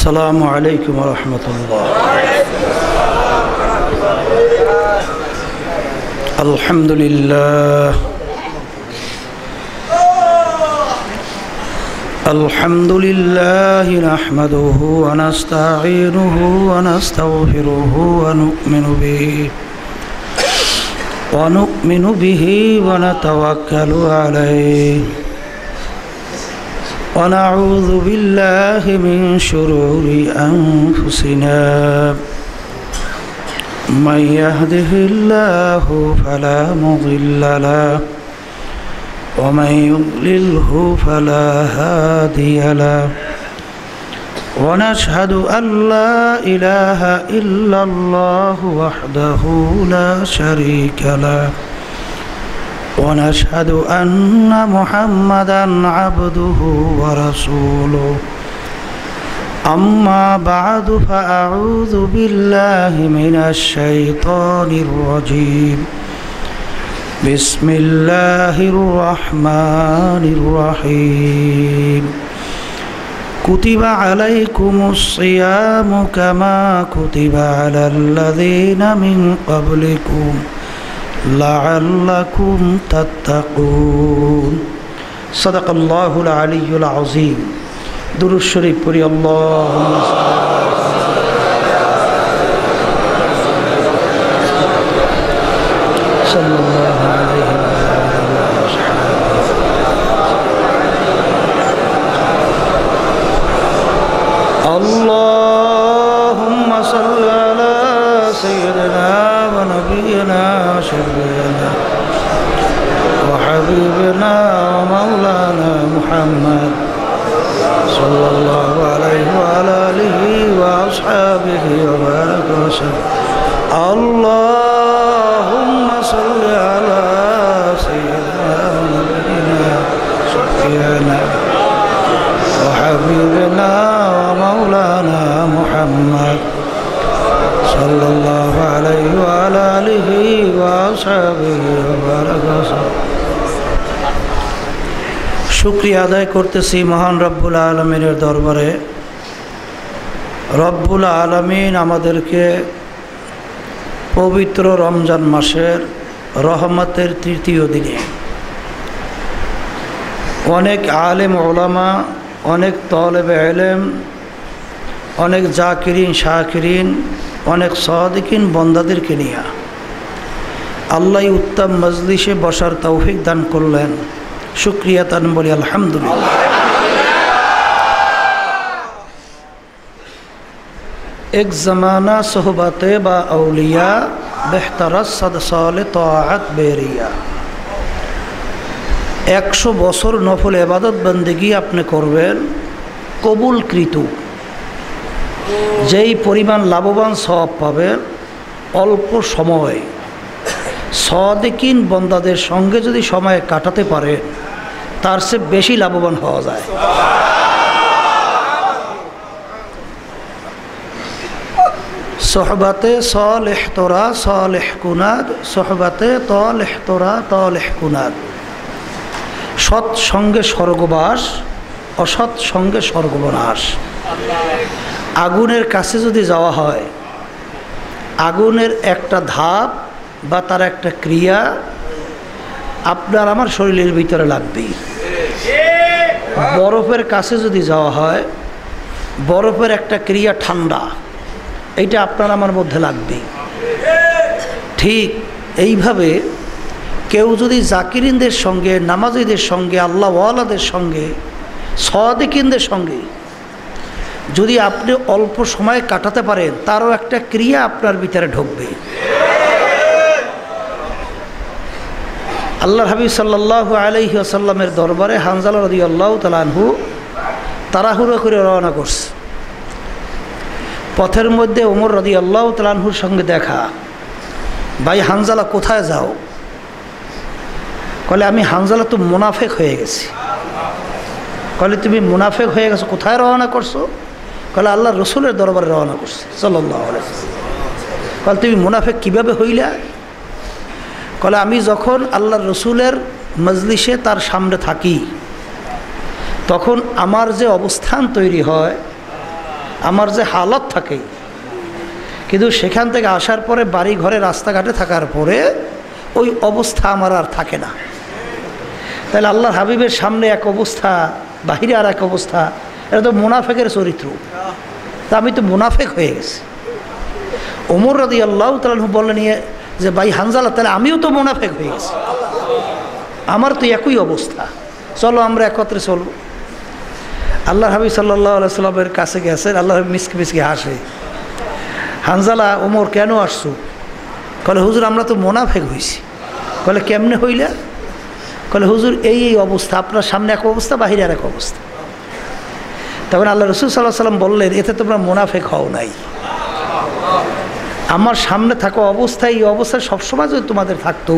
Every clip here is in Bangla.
السلام عليكم ورحمة الله. الحمد لله الحمد لله نحمده ونستعينه ونستغفره ونؤمن به ونتوكل عليه ونعوذ بالله من شرور أنفسنا من يهده الله فلا مضل له ومن يضلله فلا هادي له ونشهد أن لا إله إلا الله وحده لا شريك له ونشهد أن محمدًا عبده ورسوله أما بعد فأعوذ بالله من الشيطان الرجيم بسم الله الرحمن الرحيم كتب عليكم الصيام كما كتب على الذين من قبلكم لعلكم تتقون صدق الله العلي العظيم. দুরূদ শরীফ পড়ি। আল্লাহুম্মা সাল্লাল্লাহু আলাইহি اللهم صل على سيدنا ونبينا وشفيعنا وحبيبنا ومولانا محمد صلى الله عليه وعلى آله وأصحابه وبارك وسلم. اللهم صل على سيدنا ونبينا وشفيعنا وحبيبنا ومولانا محمد صلى الله عليه وعلى آله وأصحابه وبارك وسلم. শুকরিয়া আদায় করতেছি মহান রব্বুল আলমিনের দরবারে। রব্বুল আলমিন আমাদেরকে পবিত্র রমজান মাসের রহমতের তৃতীয় দিনে অনেক আলেম ওলামা, অনেক তলেবে ইলম, অনেক জাকিরিন শাকিরিন, অনেক সাদিকিন বন্দাদেরকে নিয়ে আল্লাহ উত্তম মজলিসে বসার তৌফিক দান করলেন। শুকরিয়া তান বলি আলহামদুলিল্লাহ। এক জমানা সোহবতে বা আউলিয়া বেহতারাত সদ সালে তাআত বেরিয়া। 100 বছর নফল ইবাদত বন্দেগী আপনি করবেন কবুলকৃত, যেই পরিমাণ লাভবান সওয়াব পাবেন অল্প সময় সাদিকিন বন্দাদের সঙ্গে যদি সময় কাটাতে পারে তার চেয়ে বেশি লাভবান হওয়া যায়। সোহবতে সালেহ তোরা সালেহ কুনাদ, সোহবতে তালেহ তোরা তালেহ কুনাদ। সৎ সঙ্গে স্বর্গবাস, অসৎ সঙ্গে স্বর্গবনাশ। আগুনের কাছে যদি যাওয়া হয়, আগুনের একটা ধাপ বা তার একটা ক্রিয়া আপনার আমার শরীরের ভিতরে লাগবেই। বরফের কাছে যদি যাওয়া হয়, বরফের একটা ক্রিয়া ঠান্ডা, এইটা আপনার আমার মধ্যে লাগবেই। ঠিক এইভাবে কেউ যদি জাকিরিনদের সঙ্গে, নামাজিদের সঙ্গে, আল্লাহওয়ালাদের সঙ্গে, সাদিকিনদের সঙ্গে যদি আপনি অল্প সময় কাটাতে পারেন তারও একটা ক্রিয়া আপনার ভিতরে ঢুকবে। আল্লাহর হাবিব সাল্লাল্লাহু আলাইহি ওয়াসাল্লামের দরবারে হানজালা রাদিয়াল্লাহু তাআলা আনহু তাড়াহুড়ো করে রওনা করছে। পথের মধ্যে ওমর রাদিয়াল্লাহু তাআলা আনহুর সঙ্গে দেখা। ভাই হানজালা কোথায় যাও? বলে আমি হানজালা তো মুনাফিক হয়ে গেছি। বলে তুমি মুনাফিক হয়ে গেছো, কোথায় রওনা করছো? বলে আল্লাহর রসুলের দরবারে রওনা করছে সাল্লাল্লাহু আলাইহি ওয়াসাল্লাম। বলে তুমি মুনাফিক কিভাবে হইলা? বলে আমি যখন আল্লাহর রসুলের মজলিসে তার সামনে থাকি তখন আমার যে অবস্থান তৈরি হয় আমার যে হালত থাকে, কিন্তু সেখান থেকে আসার পরে বাড়ি ঘরে রাস্তাঘাটে থাকার পরে ওই অবস্থা আমার আর থাকে না। তাহলে আল্লাহর হাবিবের সামনে এক অবস্থা, বাহিরে আর এক অবস্থা, এটা তো মুনাফেকের চরিত্র। তা আমি তো মুনাফেক হয়ে গেছি। ওমর রাদিয়াল্লাহু তাআলা বললেন যে ভাই হানজালা, তাহলে আমিও তো মুনাফেক হয়ে গেছি, আমার তো একই অবস্থা, চলো আমরা একত্রে চলব। আল্লাহর হাবিব সাল্লাল্লাহু আলাইহি সাল্লামের কাছে গেছেন, আল্লাহ হাবিব মিসকি মিসকি হাসে, হানজালা ওমর কেন আসছো? কলে হুজুর আমরা তো মুনাফেক হয়েছি। কলে কেমনে হইলে? কলে হুজুর এই অবস্থা, আপনার সামনে এক অবস্থা, বাহিরে আর এক অবস্থা। তখন আল্লাহ রাসূল সাল্লাল্লাহু আলাইহি সাল্লাম বললেন, এতে তোমরা মুনাফেক হও নাই। আমার সামনে থাকা অবস্থায়, এই অবস্থায় সবসময় যদি তোমাদের থাকতো,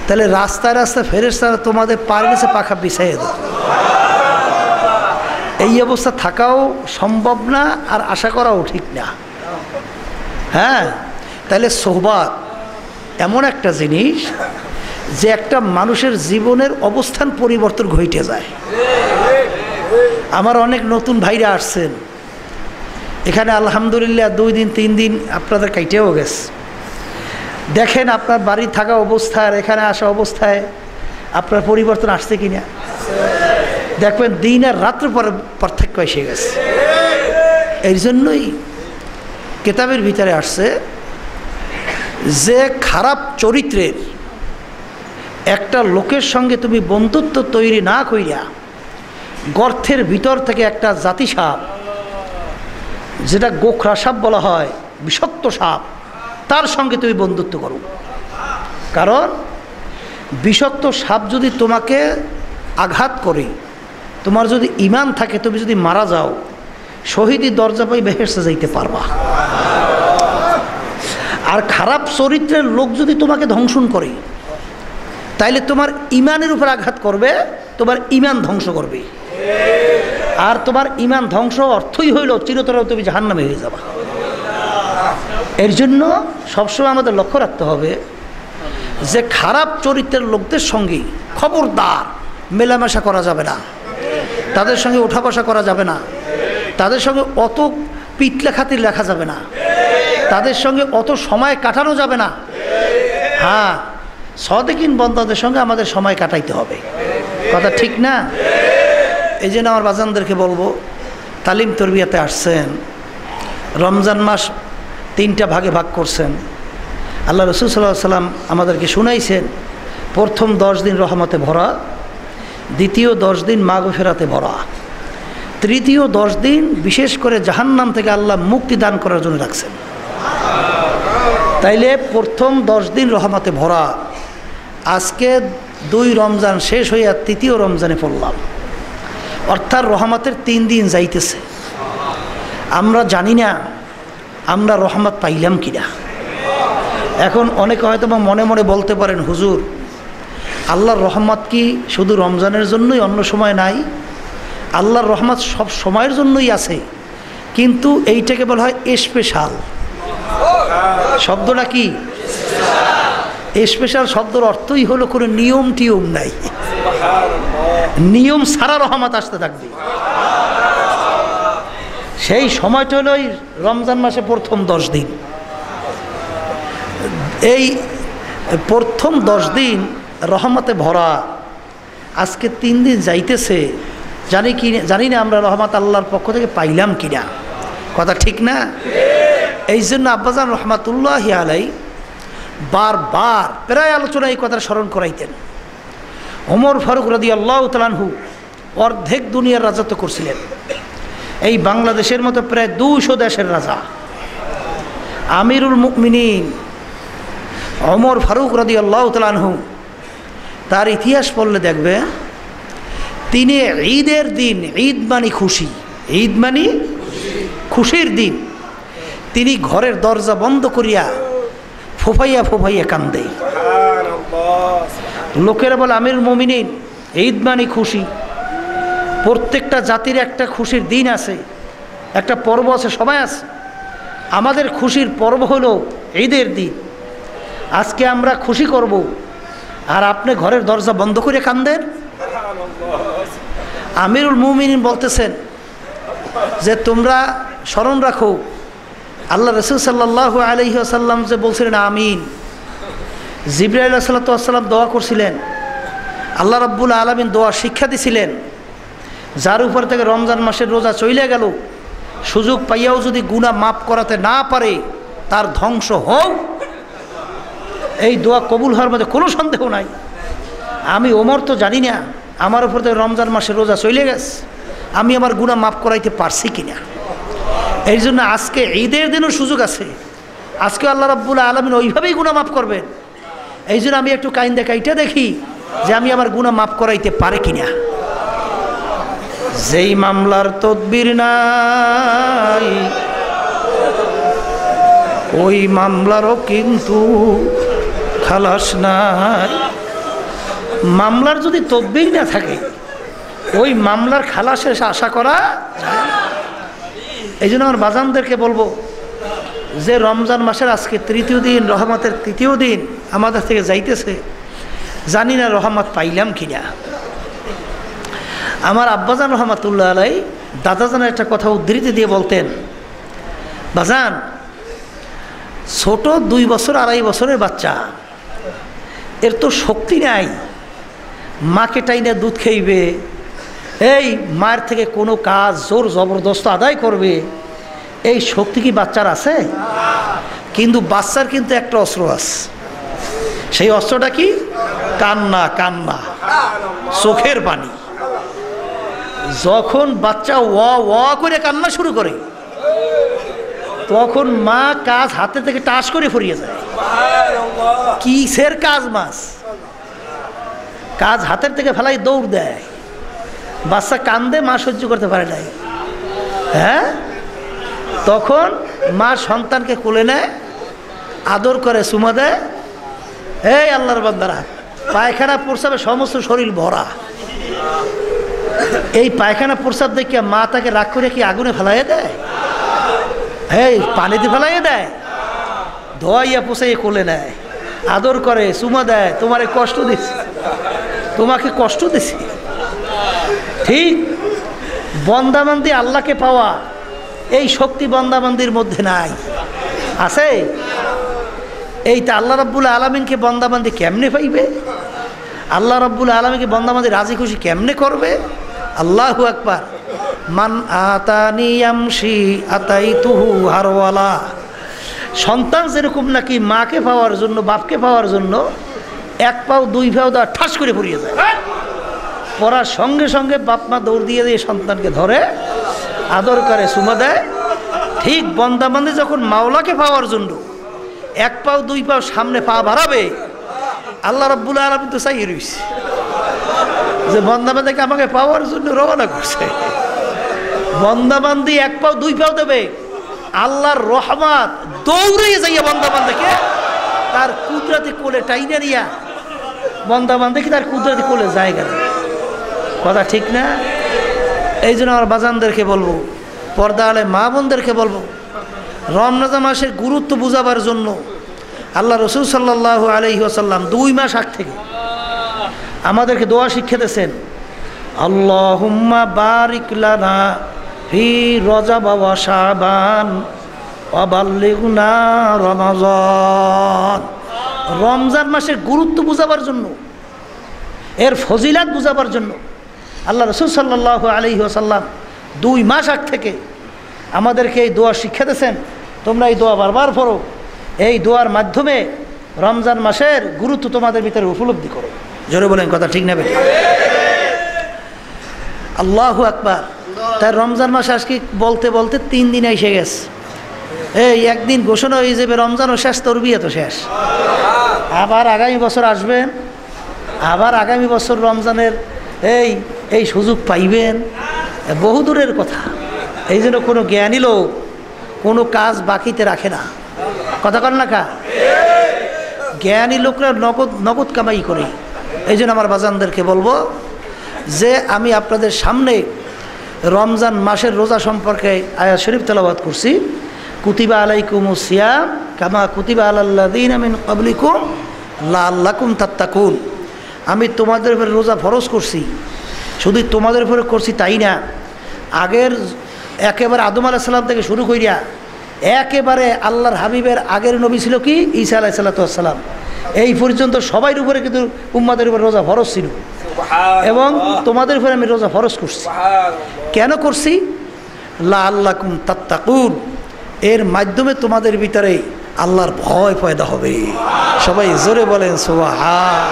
তাহলে রাস্তায় রাস্তায় ফেরেশতারা তোমাদের পায়ের নিচে পাখা বিছাইয়ে দিত। এই অবস্থা থাকাও সম্ভব না, আর আশা করাও ঠিক না। হ্যাঁ, তাহলে সোহবাত এমন একটা জিনিস যে একটা মানুষের জীবনের অবস্থান পরিবর্তন ঘটে যায়। আমার অনেক নতুন ভাইরা আসছেন এখানে, আলহামদুলিল্লাহ 2 দিন 3 দিন আপনাদের কাইটেও গেছে। দেখেন আপনার বাড়ি থাকা অবস্থায় আর এখানে আসা অবস্থায় আপনার পরিবর্তন আসছে কি না। দেখবেন দিন আর রাত্র পরে পার্থক্য এসে গেছে। এই জন্যই কিতাবের ভিতরে আসছে যে খারাপ চরিত্রের একটা লোকের সঙ্গে তুমি বন্ধুত্ব তৈরি না কইরা গর্তের ভিতর থেকে একটা জাতি সাপ, যেটা গোখরা সাপ বলা হয়, বিষাক্ত সাপ, তার সঙ্গে তুমি বন্ধুত্ব করো। কারণ বিষাক্ত সাপ যদি তোমাকে আঘাত করে, তোমার যদি ঈমান থাকে, তুমি যদি মারা যাও, শহীদি দরজা পাই বেহেশতে যাইতে পারবা। আর খারাপ চরিত্রের লোক যদি তোমাকে ধ্বংসন করে, তাইলে তোমার ঈমানের উপর আঘাত করবে, তোমার ঈমান ধ্বংস করবে। আর তোমার ঈমান ধ্বংস অর্থই হইল চিরতরে তুমি জাহান্নামে হয়ে যাবা। এর জন্য সবসময় আমাদের লক্ষ্য রাখতে হবে যে খারাপ চরিত্রের লোকদের সঙ্গে খবরদার মেলামেশা করা যাবে না, তাদের সঙ্গে ওঠা বসা করা যাবে না, তাদের সঙ্গে অত পিতলেখাতির লেখা যাবে না, তাদের সঙ্গে অত সময় কাটানো যাবে না। হ্যাঁ, সাদেকিন বান্দাদের সঙ্গে আমাদের সময় কাটাইতে হবে, কথা ঠিক না? এই জন্য আমার বাজানদেরকে বলবো, তালিম তরবিয়াতে আসছেন, রমজান মাস 3টা ভাগে ভাগ করছেন। আল্লাহ রাসূল সাল্লাল্লাহু আলাইহি সাল্লাম আমাদেরকে শুনাইছেন, প্রথম 10 দিন রহমতে ভরা, দ্বিতীয় 10 দিন মাগফিরাতে ভরা, তৃতীয় 10 দিন বিশেষ করে জাহান্নাম থেকে আল্লাহ মুক্তি দান করার জন্য রাখছেন। তাইলে প্রথম 10 দিন রহমতে ভরা, আজকে 2 রমজান শেষ হইয়া 3য় রমজানে পড়লাম, অর্থাৎ রহমতের 3 দিন যাইতেছে। আমরা জানি না আমরা রহমত পাইলাম কিনা। এখন অনেকে হয়তো মনে মনে বলতে পারেন, হুজুর আল্লাহর রহমত কি শুধু রমজানের জন্যই, অন্য সময় নাই? আল্লাহর রহমত সব সময়ের জন্যই আছে, কিন্তু এইটাকে বলা হয় স্পেশাল। শব্দটা কি? স্পেশাল শব্দের অর্থই হলো কোনো নিয়ম টিয়ম নাই, নিয়ম ছাড়া রহমত আসতে থাকবে। সেই সময়টা হলো রমজান মাসে প্রথম 10 দিন। এই প্রথম 10 দিন রহমতে ভরা, আজকে 3 দিন যাইতেছে, জানি না আমরা রহমত আল্লাহর পক্ষ থেকে পাইলাম কিনা, কথা ঠিক না? এই জন্য আব্বাজান রহমাতুল্লাহি আলাই বারবার প্রায় আলোচনা এই কথাটা স্মরণ করাইতেন। ওমর ফারুক রাদিয়াল্লাহু তাআলা আনহু অর্ধেক দুনিয়ার রাজত্ব করছিলেন। এই বাংলাদেশের মতো প্রায় 200 দেশের রাজা আমিরুল মুমিনিন ওমর ফারুক রাদিয়াল্লাহু তাআলা আনহু, তার ইতিহাস পড়লে দেখবে তিনি ঈদের দিন, ঈদ মানে খুশি, ঈদ মানে খুশির দিন, তিনি ঘরের দরজা বন্ধ করিয়া ফোফাইয়া ফোফাইয়া কান্দে। লোকেরা বলে আমিরুল মুমিনিন, ঈদ মানে খুশি, প্রত্যেকটা জাতির একটা খুশির দিন আছে, একটা পর্ব আছে, সবাই আছে। আমাদের খুশির পর্ব হলো ঈদের দিন, আজকে আমরা খুশি করব, আর আপনি ঘরের দরজা বন্ধ করে কান্দেন। আমিরুল মুমিনিন বলতেছেন যে তোমরা স্মরণ রাখো আল্লাহ রসুল সাল্লাল্লাহু আলাইহি ওয়াসাল্লাম যে বলছিলেন আমিন, জিবরাইল আলাইহিস সালাতু ওয়াস সালাম দোয়া করছিলেন, আল্লাহ রাব্বুল আলামিন দোয়া শিক্ষা দিছিলেন, যার উপর থেকে রমজান মাসের রোজা চলে গেল, সুযোগ পাইয়াও যদি গুনাহ মাফ করাতে না পারে তার ধ্বংস হোক। এই দোয়া কবুল হওয়ার মধ্যে কোনো সন্দেহ নাই। আমি ওমর তো জানি না আমার উপর থেকে রমজান মাসের রোজা চলে গেছে, আমি আমার গুনাহ মাফ করাইতে পারছি কিনা। এই জন্য আজকে ঈদের দিনও সুযোগ আছে, আজকে আল্লাহ রাব্বুল আলামিন ওইভাবেই গুনাহ মাফ করবেন। এই জন্য আমি একটু কাইন্দা কাইটা দেখি যে আমি আমার গুনাহ মাফ করাইতে পারে কিনা। যেই মামলার তদবির নাই ওই মামলারও কিন্তু খালাস নাই। মামলার যদি তদবির না থাকে ওই মামলার খালাসের আশা করা যায় না। এই জন্য আমার বাজানদেরকে বলবো যে রমজান মাসের আজকে তৃতীয় দিন, রহমতের তৃতীয় দিন আমাদের থেকে যাইতেছে, জানি না রহমত পাইলাম কিনা। আমার আব্বাজান রহমাতুল্লাহ আলাই দাদাজানের একটা কথা উদ্ধৃতি দিয়ে বলতেন, বাজান ছোট 2 বছর 2.5 বছরের বাচ্চা, এর তো শক্তি নাই, মাকে টাইনে দুধ খাইবে, এই মায়ের থেকে কোনো কাজ জোর জবরদস্ত আদায় করবে, এই শক্তি কি বাচ্চার আছে? কিন্তু বাচ্চার কিন্তু একটা অস্ত্র আছে, সেই অস্ত্রটা কি? কান্না, কান্না, চোখের পানি। যখন বাচ্চা ওয়া করে কান্না শুরু করে তখন মা কাজ হাতে থেকে টাস করে ফুরিয়ে যায়। কিসের কাজ? মাছ কাজ হাতের থেকে ফেলাই দৌড় দেয়, বাচ্চা কান্দে, মা সহ্য করতে পারে নাই। হ্যাঁ, তখন মা সন্তানকে কোলে নেয়, আদর করে, চুমা দেয়, এই আল্লাহর বান্দারা, পায়খানা প্রস্রাবে সমস্ত শরীর ভরা। এই পায়খানা প্রস্রাব দেখে মা তাকে রাগ করে কি আগুনে ফেলাইয়ে দেয়? এই পানিতে ফেলাইয়ে দেয়? ধোয়াইয়া পোষাইয়ে কোলে নেয়, আদর করে, চুমা দেয়, তোমারে কষ্ট দিছি, তোমাকে কষ্ট দিছি। ঠিক বন্দাবান্দি আল্লাহকে পাওয়া এই শক্তি বন্দাবান্দির মধ্যে নাই, আছে? এইটা আল্লাহ রাব্বুল আলামিনকে বন্দাবান্দি কেমনে পাইবে? আল্লাহ রাব্বুল আলামিনকে বন্দাবান্দি রাজি খুশি কেমনে করবে? আল্লাহু আকবার। মান আতানি ইয়ামশি আতাইতুহু হারওয়ালা। সন্তান যেরকম নাকি মাকে পাওয়ার জন্য, বাপকে পাওয়ার জন্য 1 পাও 2 পাও দেওয়া ঠাস করে পড়িয়ে যায়, পড়ার সঙ্গে সঙ্গে বাপ মা দৌড় দিয়ে দিয়ে সন্তানকে ধরে, আদর করে, চুমা দেয়। ঠিক বন্দাবান্দি যখন মাওলাকে পাওয়ার জন্য 1 পাও 2 পাও সামনে পা বাড়াবে, আল্লাহ রাব্বুল আলামিন তো চাই রইছে যে বন্দাবান্দিকে আমাকে পাওয়ার জন্য রওনা করছে। বন্দাবান্দি 1 পাও 2 পাও দেবে, আল্লাহর রহমত দৌড়ে যাইয়া বন্দাবান্দিকে তার কুদরতি কোলে টাইনে নিয়া বন্দাবান্দিকে তার কুদরতি কোলে জায়গা দেবে। কথা ঠিক না? এই জন্য আমার বাজানদেরকে বলবো, পর্দা আলে মা বোনদেরকে বলবো, রমজান মাসের গুরুত্ব বুঝাবার জন্য আল্লাহ রসুল সাল্লাল্লাহু আলাইহি ওয়াসাল্লাম 2 মাস আগ থেকে আমাদেরকে দোয়া শিক্ষা দিয়েছেন, আল্লাহুম্মা বারিক লানা ফি রজব ওয়া শাবান ওয়া বাল্লিগনা রমাজান। রমজান মাসের গুরুত্ব বুঝাবার জন্য, এর ফজিলাত বুঝাবার জন্য আল্লাহ রসুল সাল্লাল্লাহু আলাইহি ওয়াসাল্লাম 2 মাস আগ থেকে আমাদেরকে এই দোয়া শিক্ষা দিয়েছেন। তোমরা এই দোয়া বারবার পড়ো, এই দোয়ার মাধ্যমে রমজান মাসের গুরুত্ব তোমাদের ভিতরে উপলব্ধি করো। জোরে বলেন, কথা ঠিক না বেঠিক? আল্লাহু আকবার। তাই রমজান মাস আজকে বলতে বলতে 3 দিন এসে গেছে। এই একদিন ঘোষণা হয়ে যাবে রমজানও শেষ, তরবিয়া তো শেষ। আবার আগামী বছর আসবেন, আবার আগামী বছর রমজানের এই সুযোগ পাইবেন, বহু দূরের কথা। এই জন্য কোনো জ্ঞানী লোক কোনো কাজ বাকিতে রাখে না। কথা কর না কা? জ্ঞানী লোকরা নগদ কামাই করে। এই জন্য আমার বাজানদেরকে বলবো যে আমি আপনাদের সামনে রমজান মাসের রোজা সম্পর্কে আয়াত শরীফ তেলাওয়াত করছি, কুতিবা আলাইকুমুস সিয়াম কামা কুতিবা আলাল্লাযীনা মিন ক্বাবলিকুম লাআল্লাকুম তাত্তাকুন। আমি তোমাদের উপরে রোজা ফরজ করছি, শুধু তোমাদের উপরে করছি তাই না, আগের একেবারে আদম আলাইহিস সালাম থেকে শুরু করিয়া একেবারে আল্লাহর হাবিবের আগের নবী ছিল কি ঈসা আলাইহিস সালাম, এই পর্যন্ত সবার উপরে কিন্তু উম্মতের উপরে রোজা ফরজ ছিল এবং তোমাদের উপরে আমি রোজা ফরজ করছি। কেন করছি? লাআল্লাকুম তাত্তাকুন, এর মাধ্যমে তোমাদের ভিতরে আল্লাহর ভয় পয়দা হবে। সবাই জোরে বলেন সুবহান।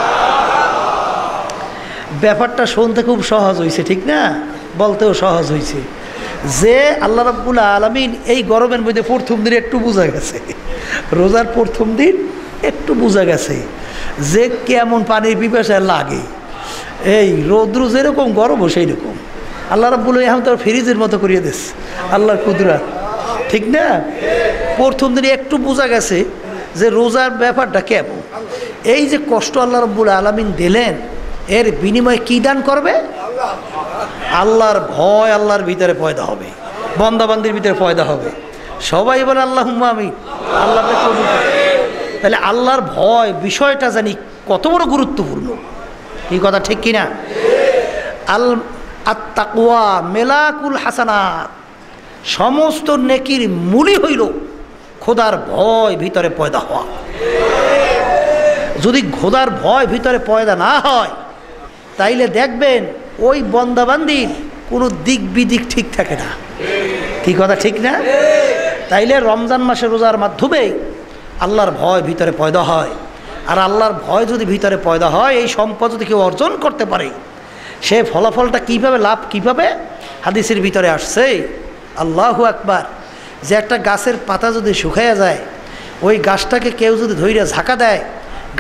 ব্যাপারটা শুনতে খুব সহজ হয়েছে, ঠিক না? বলতেও সহজ হয়েছে যে আল্লাহ রাব্বুল আলামিন এই গরমের মধ্যে প্রথম দিন একটু বোঝা গেছে, রোজার প্রথম দিন একটু বোঝা গেছে যে কেমন পানির পিপাসায় লাগে। এই রৌদ্র যেরকম গরমও সেই রকম আল্লাহ রাব্বুল এখন তো ফ্রিজের মতো করিয়ে দিস আল্লাহর কুদরত, ঠিক না? প্রথম দিনে একটু বোঝা গেছে যে রোজার ব্যাপারটা কেমন। এই যে কষ্ট আল্লাহ রাব্বুল আলামিন দিলেন, এর বিনিময়ে কি দান করবে? আল্লাহর ভয় আল্লাহর ভিতরে পয়দা হবে, বান্দাবান্দির ভিতরে পয়দা হবে। সবাই বলে আল্লাহুম্মা আমিন। আল্লাহ কবুল করে। তাহলে আল্লাহর ভয় বিষয়টা জানি কত বড় গুরুত্বপূর্ণ, এই কথা ঠিক কিনা? আত-তাকওয়া মেলাকুল হাসানাত, সমস্ত নেকির মূলই হইল খোদার ভয় ভিতরে পয়দা হওয়া। যদি খোদার ভয় ভিতরে পয়দা না হয় তাইলে দেখবেন ওই বন্দাবান্দির কোনো দিক বিদিক ঠিক থাকে না, কি কথা ঠিক না? তাইলে রমজান মাসে রোজার মাধ্যমে আল্লাহর ভয় ভিতরে পয়দা হয়। আর আল্লাহর ভয় যদি ভিতরে পয়দা হয়, এই সম্পদ যদি কেউ অর্জন করতে পারে, সে ফলাফলটা কীভাবে লাভ কীভাবে হাদিসের ভিতরে আসছে। আল্লাহু আকবার। যে একটা গাছের পাতা যদি শুকাইয়া যায়, ওই গাছটাকে কেউ যদি ধইরা ঝাঁকা দেয়,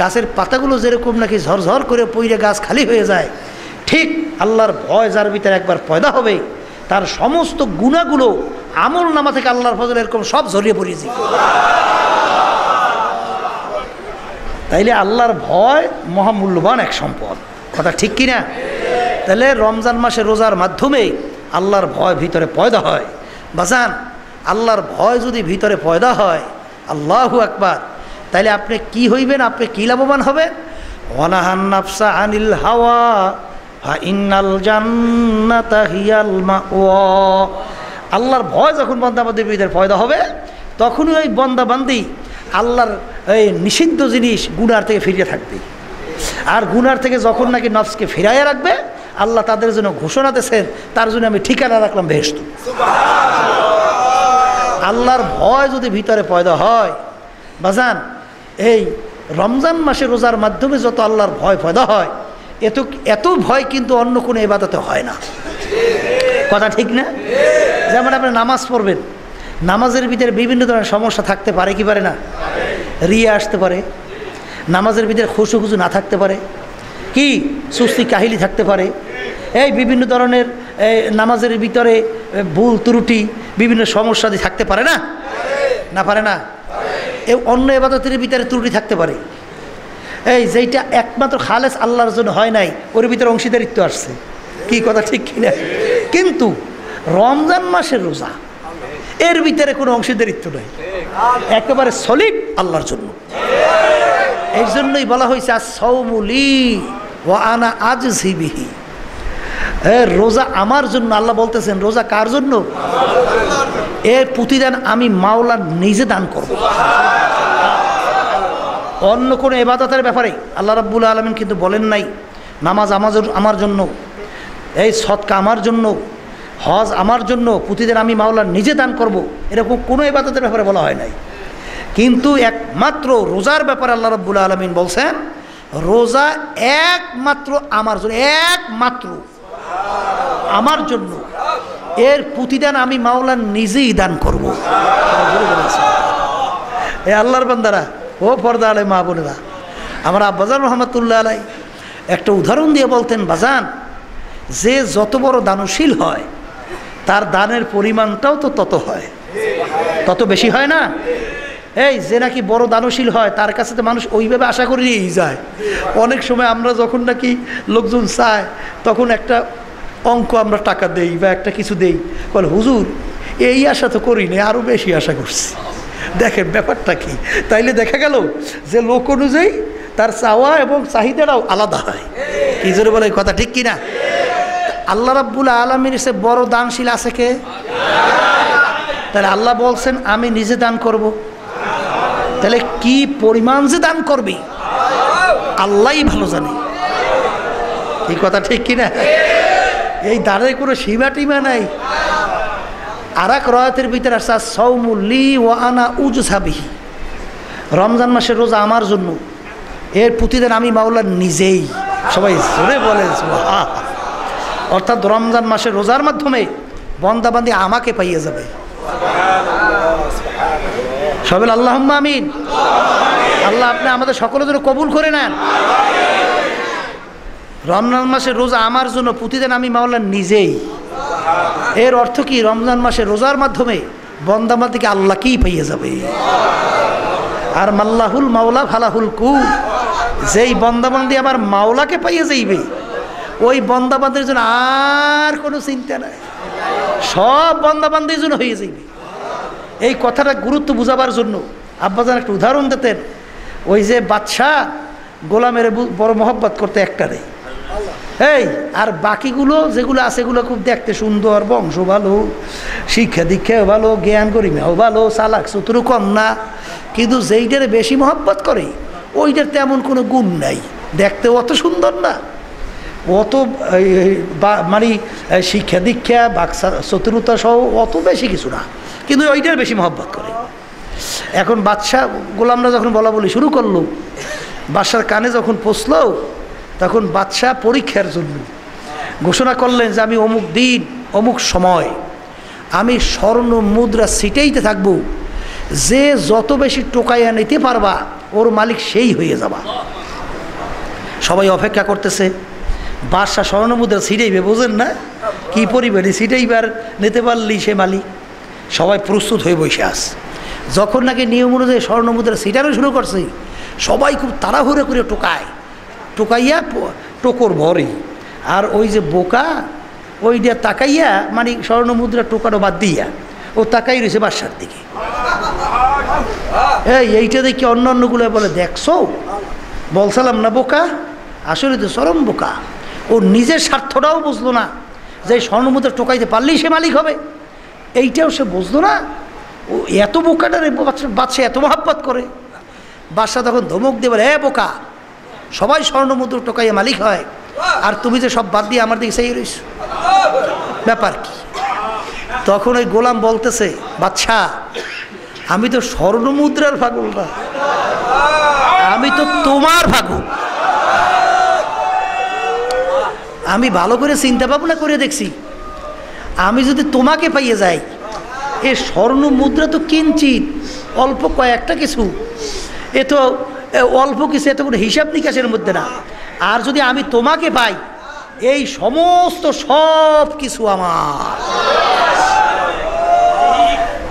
গাছের পাতাগুলো যেরকম নাকি ঝরঝর করে পইরে গাছ খালি হয়ে যায়, ঠিক আল্লাহর ভয় যার ভিতরে একবার পয়দা হবে, তার সমস্ত গুণাগুলো আমল নামা থেকে আল্লাহর ফজল এরকম সব ঝরিয়ে পড়িয়েছে। তাইলে আল্লাহর ভয় মহামূল্যবান এক সম্পদ, কথা ঠিক কিনা? তাহলে রমজান মাসে রোজার মাধ্যমে আল্লাহর ভয় ভিতরে পয়দা হয়। বাজান, আল্লাহর ভয় যদি ভিতরে পয়দা হয়, আল্লাহু আকবার, তাইলে আপনি কি হইবেন? আপনি কি লাভবান হবেন? ওয়ানাহান নাফসা আনিল হাওয়া ফা ইন্নাল জান্নাতা হিয়াল মাওয়া। আল্লাহর ভয় যখন বান্দাবান্দির ভিতরে পয়দা হবে, তখনই ওই বান্দাবান্দি আল্লাহর এই নিষিদ্ধ জিনিস গুনার থেকে ফিরিয়ে থাকবে। আর গুনার থেকে যখন নাকি নফসকে ফিরাইয়া রাখবে, আল্লাহ তাদের জন্য ঘোষণা দিয়েছেন, তার জন্য আমি ঠিকানা রাখলাম বেহেশত। আল্লাহর ভয় যদি ভিতরে পয়দা হয় বাজান, এই রমজান মাসে রোজার মাধ্যমে যত আল্লাহর ভয় পয়দা হয়, এত ভয় কিন্তু অন্য কোনো ইবাদতে হয় না, কথা ঠিক না? যেমন আপনি নামাজ পড়বেন, নামাজের ভিতরে বিভিন্ন ধরনের সমস্যা থাকতে পারে কি পারে না? রিয়া আসতে পারে, নামাজের ভিতরে খুশু খুশু না থাকতে পারে, কি সুস্তি কাহিলি থাকতে পারে, এই বিভিন্ন ধরনের নামাজের ভিতরে ভুল ত্রুটি বিভিন্ন সমস্যা দিয়ে থাকতে পারে না? না পারে না? এই অন্য ইবাদতের ভিতরে ত্রুটি থাকতে পারে, এই যেইটা একমাত্র খালেস আল্লাহর জন্য হয় নাই, ওর ভিতরে অংশীদারিত্ব আসছে, কি কথা ঠিক কিনা? কিন্তু রমজান মাসের রোজা, এর ভিতরে কোনো অংশীদারিত্ব নাই, একেবারে সলিড আল্লাহর জন্য। এই জন্যই বলা হয়েছে আস-সাওমু লি ওয়া আনা আজজি বিহি, রোজা আমার জন্য। আল্লাহ বলতেছেন রোজা কার জন্য? এর প্রতিদান আমি মাওলা নিজে দান করব। অন্য কোনো ইবাদতের ব্যাপারে আল্লাহ রাব্বুল আলামিন কিন্তু বলেন নাই নামাজ আমার জন্য, এই সদকা আমার জন্য, হজ আমার জন্য, প্রতিদিন আমি মাওলা নিজে দান করব, এরকম কোনো ইবাদতের ব্যাপারে বলা হয় নাই। কিন্তু একমাত্র রোজার ব্যাপারে আল্লাহ রাব্বুল আলামিন বলছেন রোজা একমাত্র আমার জন্য, একমাত্র আমার জন্য, এর প্রতিদান আমি মাওলা নিজেই দান করব। এ আল্লাহর বান্দারা, ও পর্দা আলাই মা বোনেরা, আমার আব্বাজান রহমতুল্লাহ আলাই একটা উদাহরণ দিয়ে বলতেন, বাজান, যে যত বড় দানশীল হয় তার দানের পরিমাণটাও তো তত হয়, তত বেশি হয় না? এই যে নাকি বড় দানশীল হয় তার কাছে তো মানুষ ওইভাবে আশা করে নিয়েই যায়। অনেক সময় আমরা যখন নাকি লোকজন চায় তখন একটা অঙ্ক আমরা টাকা দেই বা একটা কিছু দেই, বলে হুজুর এই আশা তো করি না, আরও বেশি আশা করছি। দেখেন ব্যাপারটা কি? তাইলে দেখা গেল যে লোক অনুযায়ী তার চাওয়া এবং চাহিদাটাও আলাদা হয়। কি জোরে বলে কথা ঠিক কিনা? আল্লাহ রাব্বুল আলামিনের সে বড় দানশীল আছে কে? তাহলে আল্লাহ বলছেন আমি নিজে দান করব। তাহলে কি পরিমাণ যে দান করবি আল্লাহই ভালো জানে। এই কথা ঠিক কিনা? এই দানের কোনো সীমা টিমা নাই। আর এক রয়াতের ভিতরে আসছে সাওমু লি ওয়া আনা উজজা বিহি, রমজান মাসের রোজা আমার জন্য, এর প্রতিদিন আমি মাওলা নিজেই। সবাই জোরে বলে সুবহানাল্লাহ। অর্থাৎ রমজান মাসের রোজার মাধ্যমে বন্দাবান্দি আমাকে পাইয়ে যাবে। সবাই আল্লাহুম্মা আমিন। আল্লাহ আপনি আমাদের সকলের জন্য কবুল করে নেন। রমজান মাসের রোজা আমার জন্য, প্রতিদিন আমি মাওলা নিজেই। এর অর্থ কি? রমজান মাসের রোজার মাধ্যমে বন্দাবান্দিকে আল্লাহকেই পাইয়ে যাবে। আর মাল্লাহুল মাওলা ফালাহুল কু, যেই বন্দাবান্দি আমার মাওলাকে পাইয়ে যাইবে ওই বন্দাবান্দির জন্য আর কোনো চিন্তা নাই, সব বন্দাবান্দির জন্য হয়ে যাইবে। এই কথাটা গুরুত্ব বুঝাবার জন্য আব্বাজান একটা উদাহরণ দিতেন। ওই যে বাদশাহ গোলামের বড় মহব্বত করতে একটারে, এই আর বাকিগুলো যেগুলো আছে এগুলো খুব দেখতে সুন্দর, বংশ ভালো, শিক্ষা দীক্ষাও ভালো, জ্ঞান গরিমাও ভালো, চালাক চতুরও কম না, কিন্তু যেইটারে বেশি মহব্বত করে ওইটার তেমন কোনো গুণ নাই, দেখতে অত সুন্দর না, অত মানে শিক্ষা দীক্ষা বাক্সা চতুরতা সহ অত বেশি কিছু না, কিন্তু ওইটার বেশি মহব্বত করে। এখন বাদশাহ গোলামরা যখন বলা বলি শুরু করলো, বাদশার কানে যখন পৌঁছলো, তখন বাদশাহ পরীক্ষার জন্য ঘোষণা করলেন যে আমি অমুক দিন অমুক সময় আমি স্বর্ণ মুদ্রা ছিটাইতে থাকবো, যে যত বেশি টোকাইয়া নিতে পারবা ওর মালিক সেই হয়ে যাবা। সবাই অপেক্ষা করতেছে, বাদশাহ স্বর্ণ মুদ্রা ছিটাইবে, বোঝেন না কি পরিমাণে ছিটাইবার নিতে পারলেই সে মালিক। সবাই প্রস্তুত হয়ে বসে আস। যখন নাকি নিয়ম অনুযায়ী স্বর্ণ মুদ্রা ছিটানো শুরু করছে, সবাই খুব তাড়াহুড়ো করে টোকাইয়া টোকর ভরে, আর ওই যে বোকা ওইটা তাকাইয়া মানে স্বর্ণ মুদ্রা টোকানো বাদ দিয়া ও তাকাই রয়েছে বাদশার দিকে। এইটা দেখি অন্য অন্যগুলো বলে দেখছো, বলছিলাম না বোকা, আসলে তো চরম বোকা। ও নিজের স্বার্থটাও বুঝলো না যে স্বর্ণ মুদ্রা টোকাইতে পারলেই সে মালিক হবে, এইটাও সে বুঝলো না। ও এত বোকাটারে বাদশা এত মহাব্বত করে। বাদশা তখন ধমক দিয়ে বলে, বোকা, সবাই স্বর্ণ মুদ্রা টোকাইয়া মালিক হয়, আর তুমি যে সব বাদ দিয়ে আমার দিকে সেই রইছ, ব্যাপার কি? তখন ওই গোলাম বলতেছে, বাদশা আমি তো স্বর্ণ মুদ্রার পাগল না, আমি তো তোমার পাগল। আমি ভালো করে চিন্তা ভাবনা করে দেখছি, আমি যদি তোমাকে পাইয়ে যাই, এ স্বর্ণ মুদ্রা তো কিঞ্চিত অল্প কয়েকটা কিছু, এ তো অল্প কিছু, এত কোনো হিসাব নিকাশের মধ্যে না। আর যদি আমি তোমাকে পাই, এই সমস্ত সব কিছু আমার।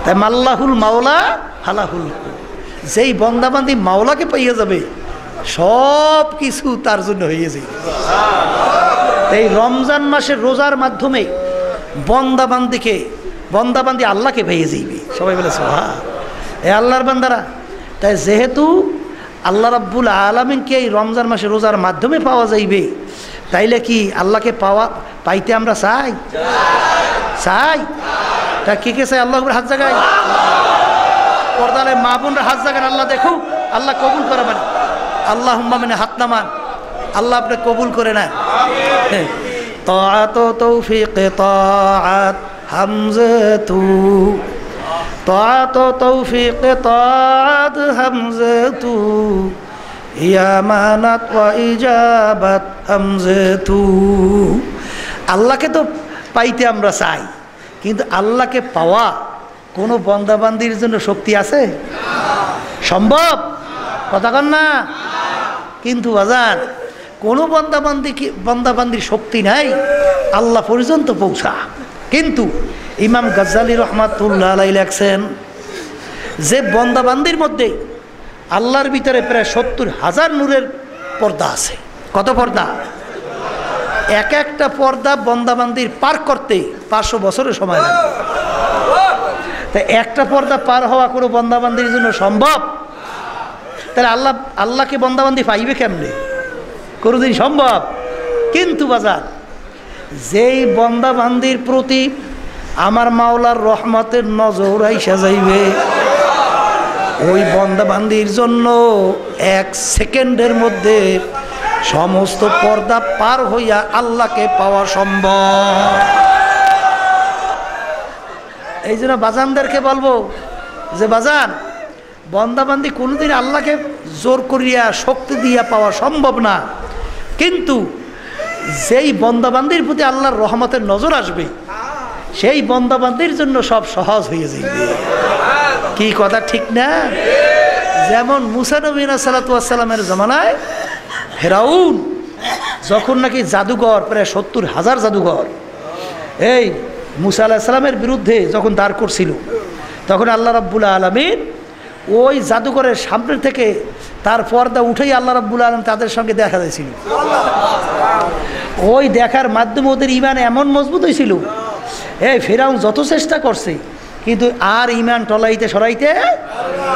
তাই মাল্লাহুল মাওলা ফালাহুল, যেই বন্দাবান্দি মাওলাকে পাইয়ে যাবে সব কিছু তার জন্য হয়ে যাবে। এই রমজান মাসের রোজার মাধ্যমে বন্দাবান্দি আল্লাহকে পেয়ে যাইবে। সবাই বলে সুবহান, এ আল্লাহর বান্দারা। তাই যেহেতু আল্লাহ রাব্বুল আলামিনকে এই রমজান মাসে রোজার মাধ্যমে পাওয়া যাইবে, তাইলে কি আল্লাহকে পাইতে আমরা চাই? তা কে কে চাই? আল্লাহ হাত জাগাই, পর্দালে মা বোনরা হাত জাগান, আল্লাহ দেখুক, আল্লাহ কবুল করে। মানে আল্লাহুম্মা মানে হাত নামান, আল্লাহ আপনি কবুল করে নেন। তাআত তৌফিক তাআত হামজাতু, তাআত তৌফিক তাআত হামজাতু, ইয়ামানাত ওয়া ইজাবাত হামজাতু। আল্লাহকে তো পাইতে আমরা চাই, কিন্তু আল্লাহকে পাওয়া কোনো বন্দাবান্দির জন্য শক্তি আছে? সম্ভব? কথা কন না। কিন্তু বাজার কোনো বন্দাবান্দির শক্তি নাই আল্লাহ পর্যন্ত পৌঁছা। কিন্তু ইমাম গাজ্জালি রহমাতুল্লাহ আলাইহি লেখছেন যে বন্দাবান্দির মধ্যে আল্লাহর ভিতরে প্রায় 70,000 নূরের পর্দা আছে। কত পর্দা? এক একটা পর্দা বন্দাবান্দির পার করতে 500 বছরের সময় লাগে। তাই একটা পর্দা পার হওয়া কোনো বন্দাবান্দির জন্য সম্ভব? তাহলে আল্লাহকে বন্দাবান্দি পাইবে কেমনে? কোনোদিন সম্ভব? কিন্তু বাজার যেই বন্দা বান্দির প্রতি আমার মাওলার রহমতের নজর আইসা যাইবে, ওই বন্দা বান্দির জন্য 1 সেকেন্ডের মধ্যে সমস্ত পর্দা পার হইয়া আল্লাহকে পাওয়া সম্ভব। এই জন্য বাজানদেরকে বলবো যে বাজান, বন্দাবান্দি কোনোদিন আল্লাহকে জোর করিয়া শক্তি দিয়া পাওয়া সম্ভব না, কিন্তু যেই বন্দাবান্দির প্রতি আল্লাহর রহমতের নজর আসবে সেই বন্দাবান্দির জন্য সব সহজ হয়ে যাবে। কি কথা ঠিক না? যেমন মুসা নবী সাল্লাল্লাহু আলাইহি ওয়াসাল্লামের জামানায় ফেরাউন যখন নাকি জাদুঘর, প্রায় 70,000 জাদুঘর এই মুসা আলাইহিস সালামের বিরুদ্ধে যখন দাঁড় করছিল, তখন আল্লাহ রাব্বুল আলামিন ওই জাদুঘরের সামনে থেকে তার পর্দা উঠেই আল্লাহ রাব্বুল আলামিন তাদের সঙ্গে দেখা দিয়েছিল। ওই দেখার মাধ্যমে ওদের ইমান এমন মজবুত হয়েছিল, এই ফেরাউন যত চেষ্টা করছে কিন্তু আর ইমান টলাইতে সরাইতে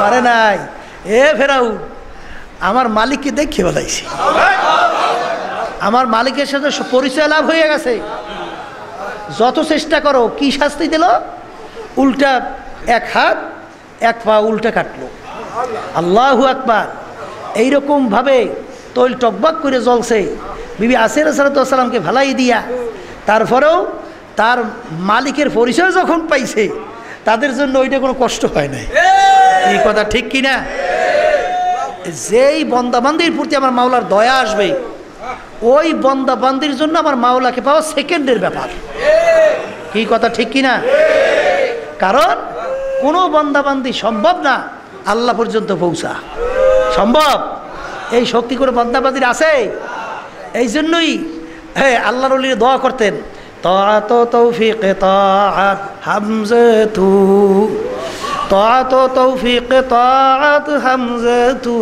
পারে নাই। ফেরাউন, আমার মালিককে দেখে বলাইছি, আমার মালিকের সাথে পরিচয় লাভ হয়ে গেছে, যত চেষ্টা করো। কি শাস্তি দিল? উল্টা 1 হাত 1 পা উল্টা কাটলো। আল্লাহু আকবার। এইরকমভাবে তৈল টকবাক করে জ্বলছে। বিবি আসিয়া রাদিয়াল্লাহু সালামকে ভালাই দিয়া তারপরেও তার মালিকের পরিচয় যখন পাইছে তাদের জন্য ওইটা কোনো কষ্ট হয় নাই। এই কথা ঠিক কিনা? যেই বন্দাবান্দির প্রতি আমার মাওলার দয়া আসবে, ওই বন্দাবান্দির জন্য আমার মাওলাকে পাওয়া সেকেন্ডের ব্যাপার। কি কথা ঠিক কিনা? কারণ কোনো বন্দাবান্দি সম্ভব না আল্লাহ পর্যন্ত পৌঁছা। সম্ভব? এই শক্তি করে বন্দাবান্দির আছে। এই জন্যই আল্লাহর ওলিরা দোয়া করতেন, তাআত তৌফিক তাআত হামজাতু, তাআত তৌফিক তাআত হামজাতু,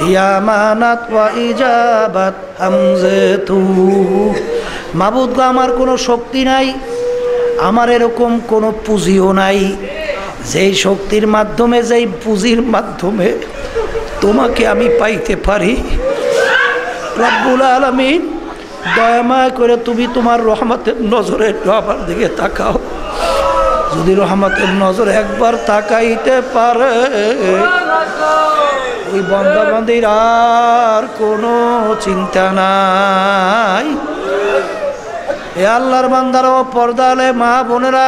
ইয়ামানাত ওয়া ইজাবাত হামজাতু। মাবুদ গো, আমার কোনো শক্তি নাই, আমার এরকম কোনো পুঁজিও নাই, যেই শক্তির মাধ্যমে, যেই পুঁজির মাধ্যমে তোমাকে আমি পাইতে পারি। রব্বুল আলামিন, দয়াময় করে তুমি তোমার রহমতের নজরে আমার দিকে তাকাও। যদি রহমতের নজর একবার তাকাইতে পারে, ওই বন্দাবান্দির আর কোনো চিন্তা নাই। এ আল্লাহর বান্দারাও, পর্দালে মা বোনেরা,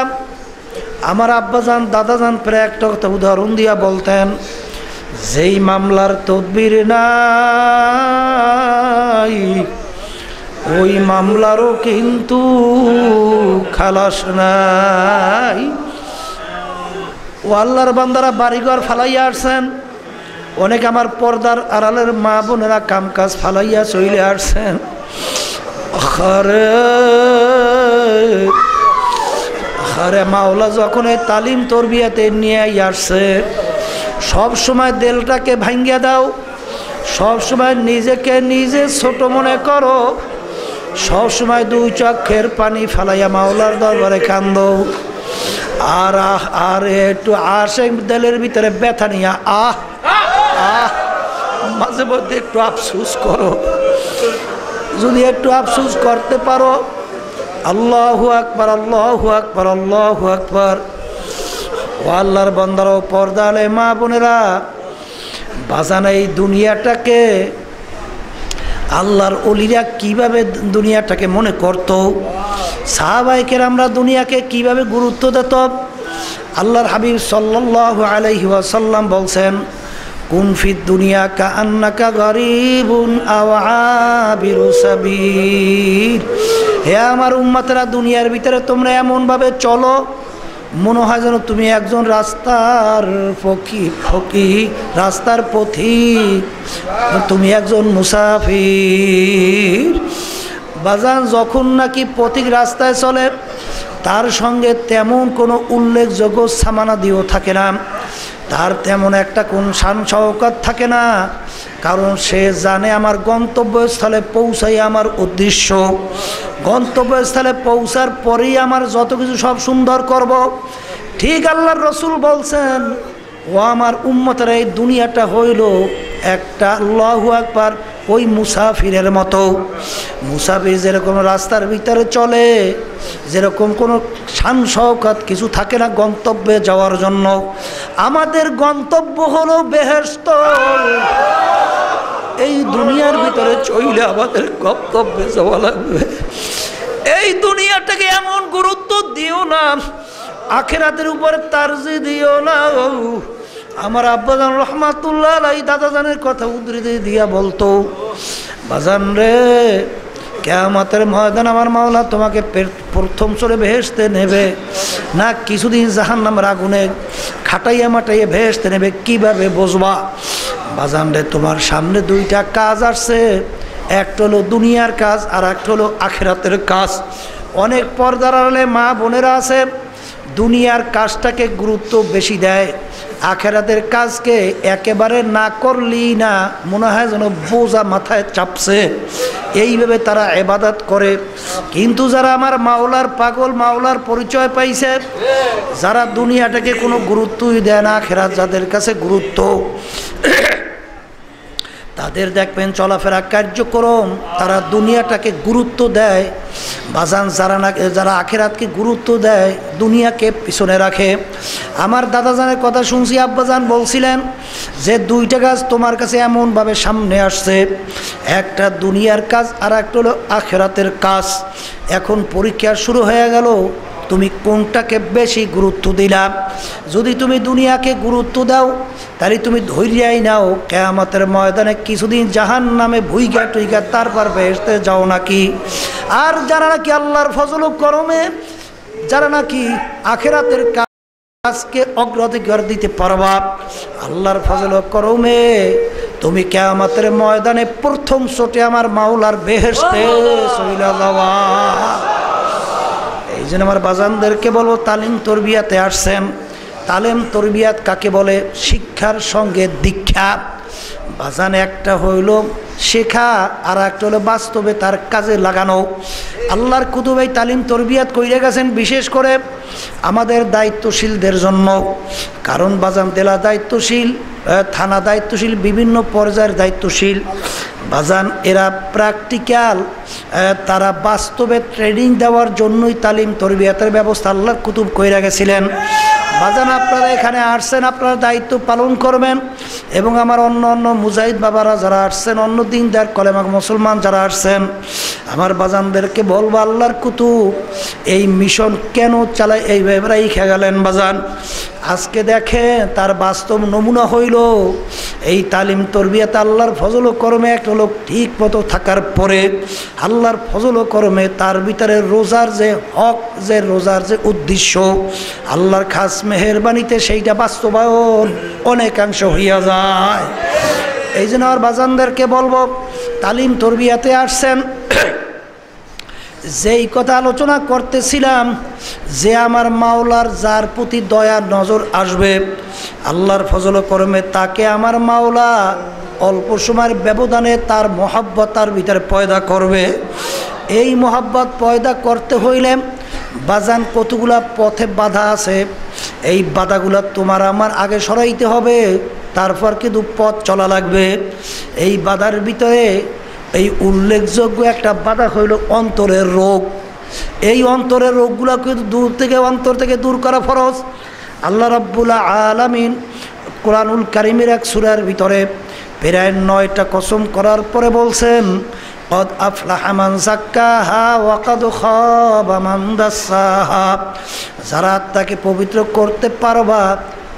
আমার আব্বাজান দাদাজান প্রায় একটা কথা উদাহরণ দিয়া বলতেন, যেই মামলার তদবির নাই ওই মামলারও কিন্তু খালাস নাই। ও আল্লাহর বান্দারা বাড়িঘর ফালাইয়া আসছেন, অনেক আমার পর্দার আড়ালের মা বোনেরা কামকাজ ফালাইয়া চলে আসছেন। আরে মাওলা যখন এই তালিম তরবিয়াতে নিয়ে আসছে, সব সময় দিলটাকে ভাঙ্গিয়া দাও, সব সময় নিজেকে নিজে ছোট মনে করো, সব সময় 2 চোখের পানি ফালাইয়া মাওলার দরবারে কান্দো। আর আর একটু আসে দিলের ভিতরে ব্যথা নিয়া মাঝে মধ্যে একটু আফসুস করো। যদি একটু আফসুস করতে পারো, আল্লাহু আকবার, আল্লাহু আকবার, আল্লাহু আকবার। ও আল্লাহর বান্দারাও, পর্দালে মা বোনেরা, বাজান এই দুনিয়াটাকে আল্লাহর ওলিরা কিভাবে দুনিয়াটাকে মনে করত, সাহাবায়ে কেরামরা দুনিয়াকে কিভাবে গুরুত্ব দিত। আল্লাহর হাবিব সাল্লাল্লাহু আলাইহি ওয়াসাল্লাম বলছেন, কুন ফিদ দুনিয়া কাআন্নাকা গরিবুন আও আবিরু সাবিল। হে আমার উম্মতেরা, দুনিয়ার ভিতরে তোমরা এমনভাবে চলো মনে হয় যেন তুমি একজন রাস্তার ফকির, রাস্তার পথিক, তুমি একজন মুসাফির। বাজান, যখন নাকি পথিক রাস্তায় চলে, তার সঙ্গে তেমন কোনো উল্লেখযোগ্য সামানাদিও থাকে না, তার তেমন একটা কোন শান শওকত থাকে না, কারণ সে জানে আমার গন্তব্যস্থলে পৌঁছাই আমার উদ্দেশ্য। গন্তব্যস্থলে পৌঁছার পরেই আমার যত কিছু সব সুন্দর করব। ঠিক আল্লাহর রসুল বলছেন, ও আমার উম্মতের, এই দুনিয়াটা হইল একটা, আল্লাহু আকবার, ওই মুসাফিরের মতো। মুসাফির যেরকম রাস্তার ভিতরে চলে, যেরকম কোনো শান শওকত কিছু থাকে না গন্তব্যে যাওয়ার জন্য, আমাদের গন্তব্য হলো বেহেশত। এই দুনিয়ার ভিতরে চইলে আমাদের গন্তব্যে যাওয়া লাগবে। এই দুনিয়াটাকে এমন গুরুত্ব দিও না, আখিরাতের উপরে তারজি দিও না। আমার আব্বাজান রহমাতুল্লাহ আলাইহি দাদাজানের কথা উদ্ধৃতি দিয়া বলতো, বাজান রে, কিয়ামতের ময়দান আমার মাওলা তোমাকে প্রথম চলে বেহেশতে নেবে, না কিছুদিন জাহান্নামের আগুনে খাটাইয়া মাটাইয়া বেহেশতে নেবে, কিভাবে বুঝবা? বাজান রে, তোমার সামনে দুইটা কাজ আসছে, একটা হলো দুনিয়ার কাজ আর একটা হলো আখিরাতের কাজ। অনেক পর্দার আড়ালে মা বোনেরা আছে, দুনিয়ার কাজটাকে গুরুত্ব বেশি দেয়, আখিরাতের কাজকে একেবারে না করলেই না মনে হয় যেন বোঝা মাথায় চাপছে, এইভাবে তারা ইবাদত করে। কিন্তু যারা আমার মাওলার পাগল, মাওলার পরিচয় পাইছে, যারা দুনিয়াটাকে কোনো গুরুত্বই দেয় না, আখিরাত যাদের কাছে গুরুত্ব, তাদের দেখবেন চলাফেরা কার্যক্রম, তারা দুনিয়াটাকে গুরুত্ব দেয়। বাজান যারা আখিরাতকে গুরুত্ব দেয়, দুনিয়াকে পিছনে রাখে। আমার দাদাজানের কথা শুনছি, আব্বাজান বলছিলেন যে দুইটা কাজ তোমার কাছে এমনভাবে সামনে আসছে, একটা দুনিয়ার কাজ আর একটা হলো আখিরাতের কাজ। এখন পরীক্ষা শুরু হয়ে গেল, তুমি কোনটাকে বেশি গুরুত্ব দিলা? যদি তুমি দুনিয়াকে গুরুত্ব দাও, তাহলে তুমি ধৈর্যই নাও, কিয়ামতের ময়দানে কিছুদিন জাহান্নামে ভুইগা টুইগা তারপর বেহেশতে যাও নাকি। আর যারা নাকি আল্লাহর ফজল ও করমে, যারা নাকি আখিরাতের কাজকে অগ্রাধিকার দিতে পারবা, আল্লাহর ফজল ও করমে তুমি কিয়ামতের ময়দানে প্রথম ছোটে আমার মাওলার বেহেশতে চইলা যাওয়া। এই জন্য আমার বাজানদেরকে বলবো, তালিম তরবিয়াতে আসছেন, তালিম তরবিয়াত কাকে বলে? শিক্ষার সঙ্গে দীক্ষা। বাজান একটা হইল শেখা, আর একটা হলো বাস্তবে তার কাজে লাগানো। আল্লাহর কুতুবে তালিম তরবিয়াত কইরে গেছেন বিশেষ করে আমাদের দায়িত্বশীলদের জন্য। কারণ বাজান জেলা দায়িত্বশীল, থানা দায়িত্বশীল, বিভিন্ন পর্যায়ের দায়িত্বশীল বাজান, এরা প্র্যাকটিক্যাল, তারা বাস্তবে ট্রেনিং দেওয়ার জন্যই তালিম তরবিয়াতের ব্যবস্থা আল্লাহর কুতুব কইরা গেছিলেন। বাজান আপনারা এখানে আসছেন, আপনারা দায়িত্ব পালন করবেন। এবং আমার অন্য অন্য মুজাহিদ বাবারা যারা আসছেন, অন্য দিনদার কলেমা মুসলমান যারা আসছেন, আমার বাজানদেরকে বলবো, আল্লাহর কুতুব এই মিশন কেন চালায় এইভাবে রেখে গেলেন বাজান। আজকে দেখে তার বাস্তব নমুনা হইল এই তালিম তরবিয়াত আল্লাহর ফজল ও করমে একটা লোক ঠিক মতো থাকার পরে, আল্লাহর ফজল ও করমে তার ভিতরে রোজার যে হক, যে রোজার যে উদ্দেশ্য, আল্লাহর খাস মেহেরবানিতে সেইটা বাস্তবায়ন অনেকাংশ হইয়া যায়। এই জন্য আর বাজানদেরকে বলবো, তালিম তরবিয়াতে আসছেন, যেই কথা আলোচনা করতেছিলাম যে আমার মাওলার যার প্রতি দয়ার নজর আসবে, আল্লাহর ফজল করমে তাকে আমার মাওলা অল্প সময়ের ব্যবধানে তার মহাব্বত তার ভিতরে পয়দা করবে। এই মহাব্বত পয়দা করতে হইলে বাজান কতগুলা পথে বাধা আছে, এই বাধাগুলা তোমার আমার আগে সরাইতে হবে, তারপর কিন্তু পথ চলা লাগবে। এই বাধার ভিতরে এই উল্লেখযোগ্য একটা বাধা হইল অন্তরের রোগ। এই অন্তরের রোগগুলো কিন্তু অন্তর থেকে দূর করা ফরজ। আল্লাহ রাব্বুল আলামিন কোরআনুল কারীমের এক সূরার ভিতরে প্রায় 9টা কসম করার পরে বলছেন, কদ আফলাহা মান যাক্কাহা ওয়া কদ খাবা মান দাসসাহা। যারা আত্মাকে পবিত্র করতে পারবা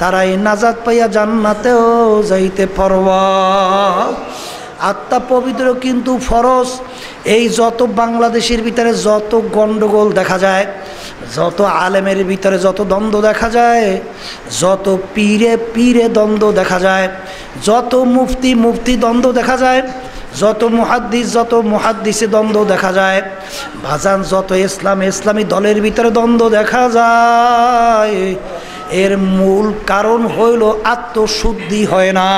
তারাই নাজাত পাইয়া জান্নাতেও যাইতে পারবা। আত্মা পবিত্র কিন্তু ফরজ। এই যত বাংলাদেশের ভিতরে যত গণ্ডগোল দেখা যায়, যত আলেমের ভিতরে যত দ্বন্দ্ব দেখা যায়, যত পীরে পীরে দ্বন্দ্ব দেখা যায়, যত মুফতি মুফতি দ্বন্দ্ব দেখা যায়, যত মুহাদ্দিসে দ্বন্দ্ব দেখা যায়, ভাজান যত ইসলামী দলের ভিতরে দ্বন্দ্ব দেখা যায়, এর মূল কারণ হইল আত্মশুদ্ধি হয় না।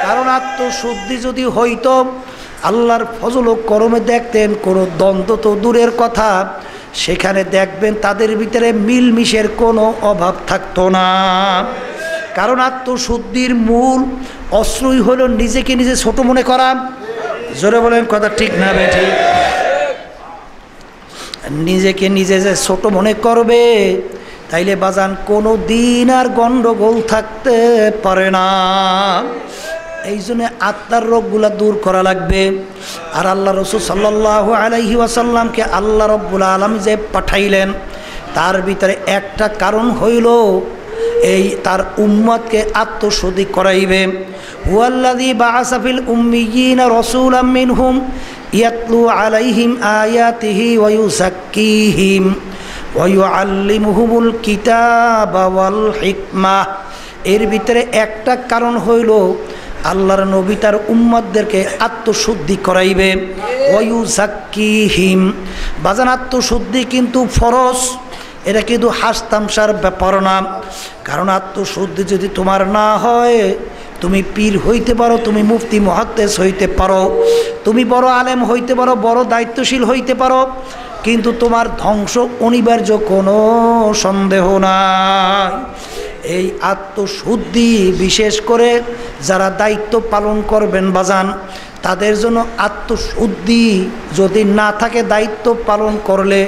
কারণ আত্মশুদ্ধি যদি হইতো, আল্লাহর ফজল ও করমে দেখতেন কোনো দ্বন্দ্ব তো দূরের কথা, সেখানে দেখবেন তাদের ভিতরে মিলমিশের কোনো অভাব থাকতো না। কারণ আত্মশুদ্ধির মূল অস্ত্রই হলো নিজেকে নিজে ছোট মনে করা। জোরে বলেন কথা ঠিক না বেঠি? নিজেকে নিজে যে ছোট মনে করবে তাইলে বাজান কোনো দিন আর গন্ডগোল থাকতে পারে না। এই জন্য আত্মার রোগগুলা দূর করা লাগবে। আর আল্লাহ রসুল সাল্লাল্লাহু আলাইহি ওয়াসাল্লামকে আল্লাহ রব্বুল আলামিন যে পাঠাইলেন তার ভিতরে একটা কারণ হইল এই তার উম্মতকে আত্মশুদ্ধি করাইবে। হুয়াল্লাযী বাআসা ফিল উম্মিয়িনা রাসূলাম মিনহুম ইয়াতলু আলাইহিম আয়াতিহি ওয়া ইউযাক্কিহিম ওয়া ইউআল্লিমুহুমুল কিতাবা ওয়াল হিকমাহ। এর ভিতরে একটা কারণ হইল আল্লাহর নবী তার উম্মতদেরকে আত্মশুদ্ধি করাইবে। ওয়া ইউযাক্কিহিম, বাজান আত্মশুদ্ধি কিন্তু ফরজ, এটা কিন্তু হাসতামশার ব্যাপার না। কারণ আত্মশুদ্ধি যদি তোমার না হয়, তুমি পীর হইতে পারো, তুমি মুফতি মুহাদ্দিস হইতে পারো, তুমি বড় আলেম হইতে পারো, বড় দায়িত্বশীল হইতে পারো, কিন্তু তোমার ধ্বংস অনিবার্য, কোনো সন্দেহ নাই। এই আত্মশুদ্ধি বিশেষ করে যারা দায়িত্ব পালন করবেন বাজান, তাদের জন্য আত্মশুদ্ধি যদি না থাকে, দায়িত্ব পালন করলে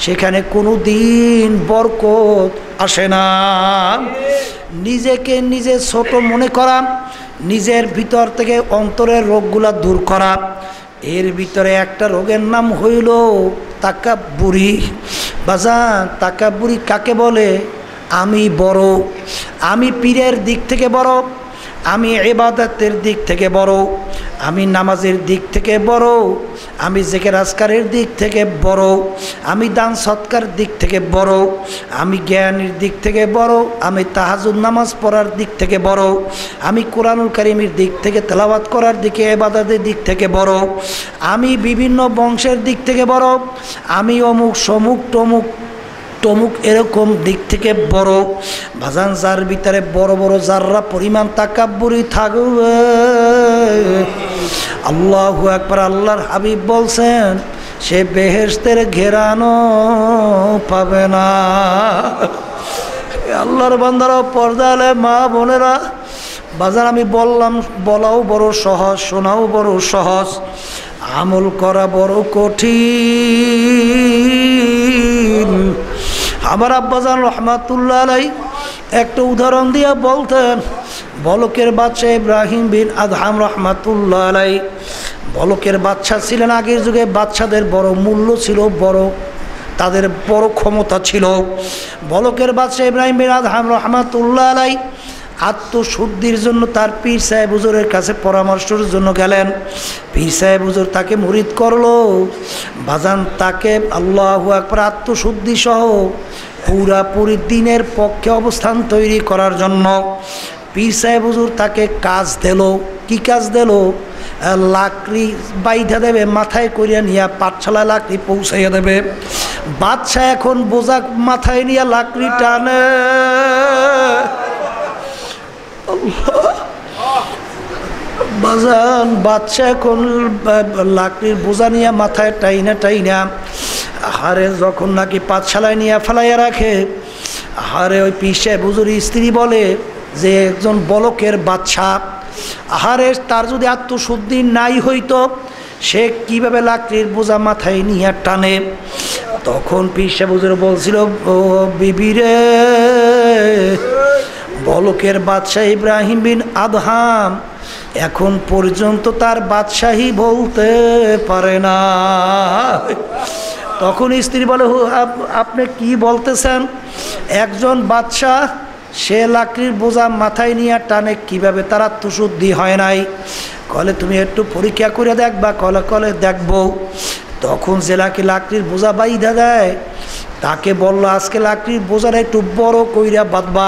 সেখানে কোনো দিন বরকত আসে না। নিজেকে নিজে ছোট মনে করা, নিজের ভিতর থেকে অন্তরের রোগগুলা দূর করা, এর ভিতরে একটা রোগের নাম হইল তাকাব্বুরি। বাজান তাকাব্বুরি কাকে বলে? আমি বড়, আমি পীরের দিক থেকে বড়, আমি ইবাদতের দিক থেকে বড়, আমি নামাজের দিক থেকে বড়, আমি জিকির আজকারের দিক থেকে বড়, আমি দান সৎকার দিক থেকে বড়, আমি জ্ঞানের দিক থেকে বড়, আমি তাহাজ্জুদ নামাজ পড়ার দিক থেকে বড়, আমি কোরআনুল কারীমের দিক থেকে তেলাওয়াত করার দিকে, ইবাদতের দিক থেকে বড়, আমি বিভিন্ন বংশের দিক থেকে বড়, আমি অমুক সমুক তমুক তমুক এরকম দিক থেকে বড়। ভাজান যার ভিতরে বড় বড় যাররা পরিমাণ তাকাব্বুরি থাকবে, আল্লাহু আকবার, আল্লাহর হাবিব বলছেন সে বেহেশতের ঘেরানো পাবে না। আল্লাহর বান্দারা, পর্দালে মা বোনেরা, বাজার আমি বললাম বলাও বড় সহজ, শোনাও বড় সহজ, আমল করা বড় কঠিন। আমার আব্বাজান রহমাতুল্লাহ আলাই একটা উদাহরণ দিয়া বলতেন, বলকের বাদশাহ ইব্রাহিম বিন আদহাম রহমাতুল্লাহ আলাই, বলকের বাদশাহ ছিলেন। আগের যুগে বাদশাদের বড় মূল্য ছিল, বড় তাদের বড় ক্ষমতা ছিল। বলকের বাদশাহ ইব্রাহিম বিন আদহাম রহমাতুল্লাহ আলাই আত্মশুদ্ধির জন্য তার পীর সাহেব হুজুরের কাছে পরামর্শের জন্য গেলেন। পীর সাহেব হুজুর তাকে মুরিদ করলো। বাজান তাকে আল্লাহু আকবার আত্মশুদ্ধি সহ পুরাপুরি দিনের পক্ষে অবস্থান তৈরি করার জন্য পীর সাহেব হুজুর তাকে কাজ দিল। কি কাজ দিল? লাকড়ি বাইধা দেবে, মাথায় করিয়া নিয়ে পাঠশালায় লাকড়ি পৌঁছাইয়া দেবে। বাদশাহ এখন বোঝা মাথায় নিয়ে লাকড়ি টানে, বাজান বাদশাহ এখন লাকড়ির বোঝা নিয়ে মাথায় টাইনা টাইনা হারে যখন নাকি পাঠশালায় নিয়ে ফেলাইয়া রাখে, হারে ওই পীর সাহেব হুজুরের স্ত্রী বলে যে একজন বলকের বাদশাহ, আহারে তার যদি আত্মশুদ্ধি নাই হইতো সে কিভাবে লাকড়ির বোঝা মাথায় নিয়ে টানে। তখন পীর সাহেব হুজুর বলছিল, ও বিবি রে, বলকের বাদশাহ ইব্রাহিম বিন আদহাম এখন পর্যন্ত তার বাদশাহী বলতে পারে না। তখন স্ত্রী বলে, আপনি কি বলতেছেন? একজন বাদশাহ সে লাকড়ির বোঝা মাথায় নিয়ে টানে, কিভাবে তার আত্মশুদ্ধি হয় নাই? কলে তুমি একটু পরীক্ষা করে দেখবা। কলে দেখবো। তখন যে লাকড়ির বোঝা বাইধা দেয় তাকে বললো, আজকে লাকড়ির বোঝাটা একটু বড় কইরা বাঁধবা।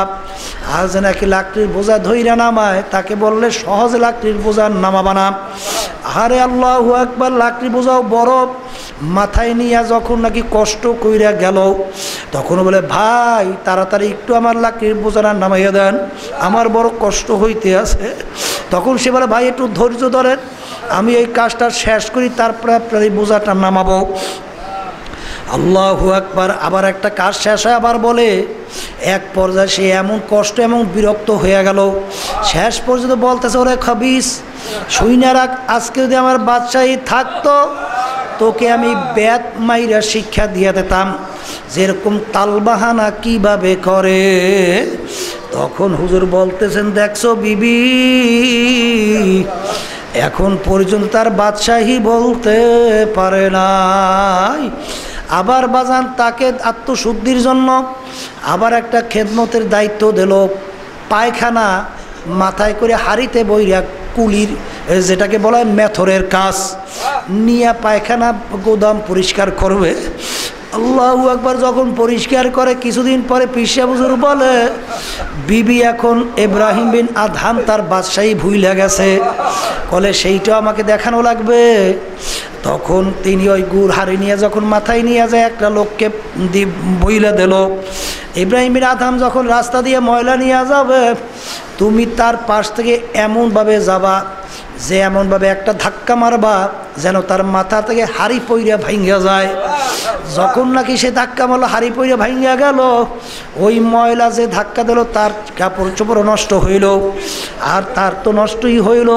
আর যে নাকি লাকড়ির বোঝা ধইরা নামায় তাকে বললে সহজে লাকড়ির বোঝা নামাবা না। আরে আল্লাহু আকবার, লাকড়ি বোঝাও বড়, মাথায় নিয়ে যখন নাকি কষ্ট কইরা গেল তখন বলে, ভাই তাড়াতাড়ি একটু আমার লাকড়ির বোঝাটা নামাইয়া দেন, আমার বড় কষ্ট হইতে আছে। তখন সে বলে, ভাই একটু ধৈর্য ধরেন, আমি এই কাজটা শেষ করি, তারপরে আপনার এই বোঝাটা নামাবো। আল্লাহু আকবার। আবার একটা কাজ শেষ হয় আবার বলে, এক পর্যায়ে সে এমন কষ্ট এমন বিরক্ত হয়ে গেল, শেষ পর্যন্ত বলতেছে, ওরে খবিস, শুই না রাখ, আজকে যদি আমার বাদশাহী থাকতো তোকে আমি বেত মাইরা শিক্ষা দিয়ে দিতাম যেরকম তালবাহানা কিভাবে করে। তখন হুজুর বলতেছেন, দেখছো বিবি, এখন পর্যন্ত তার বাদশাহী বলতে পারে নাই। আবার বাজান তাকে আত্মশুদ্ধির জন্য আবার একটা খেদমতের দায়িত্ব দিল। পায়খানা মাথায় করে হাড়িতে বইরা কুলির, যেটাকে বলা হয় মেথরের কাজ, নিয়ে পায়খানা গোদাম পরিষ্কার করবে। আল্লাহু আকবার। যখন পরিষ্কার করে কিছুদিন পরে পীর সাহেব হুজুর বলে, বিবি এখন ইব্রাহিম বিন আদহাম তার বাদশাহী ভুইলা গেছে, বলে সেইটা আমাকে দেখানো লাগবে। তখন তিনি ওই গুড় হাড়ি নিয়ে যখন মাথায় নিয়ে যায়, একটা লোককে বইলা দিল, ইব্রাহিম বিন আদহাম যখন রাস্তা দিয়ে ময়লা নিয়ে যাবে, তুমি তার পাশ থেকে এমনভাবে যাবা যে এমনভাবে একটা ধাক্কা মারবা যেন তার মাথা থেকে হাড়ি পইরা ভাঙ্গা যায়। যখন নাকি সে ধাক্কা মারলো, হাড়ি পইরা ভাঙ্গা গেল, ওই ময়লা যে ধাক্কা দিল তার কাপড় চোপড় নষ্ট হইল। আর তার তো নষ্টই হইল,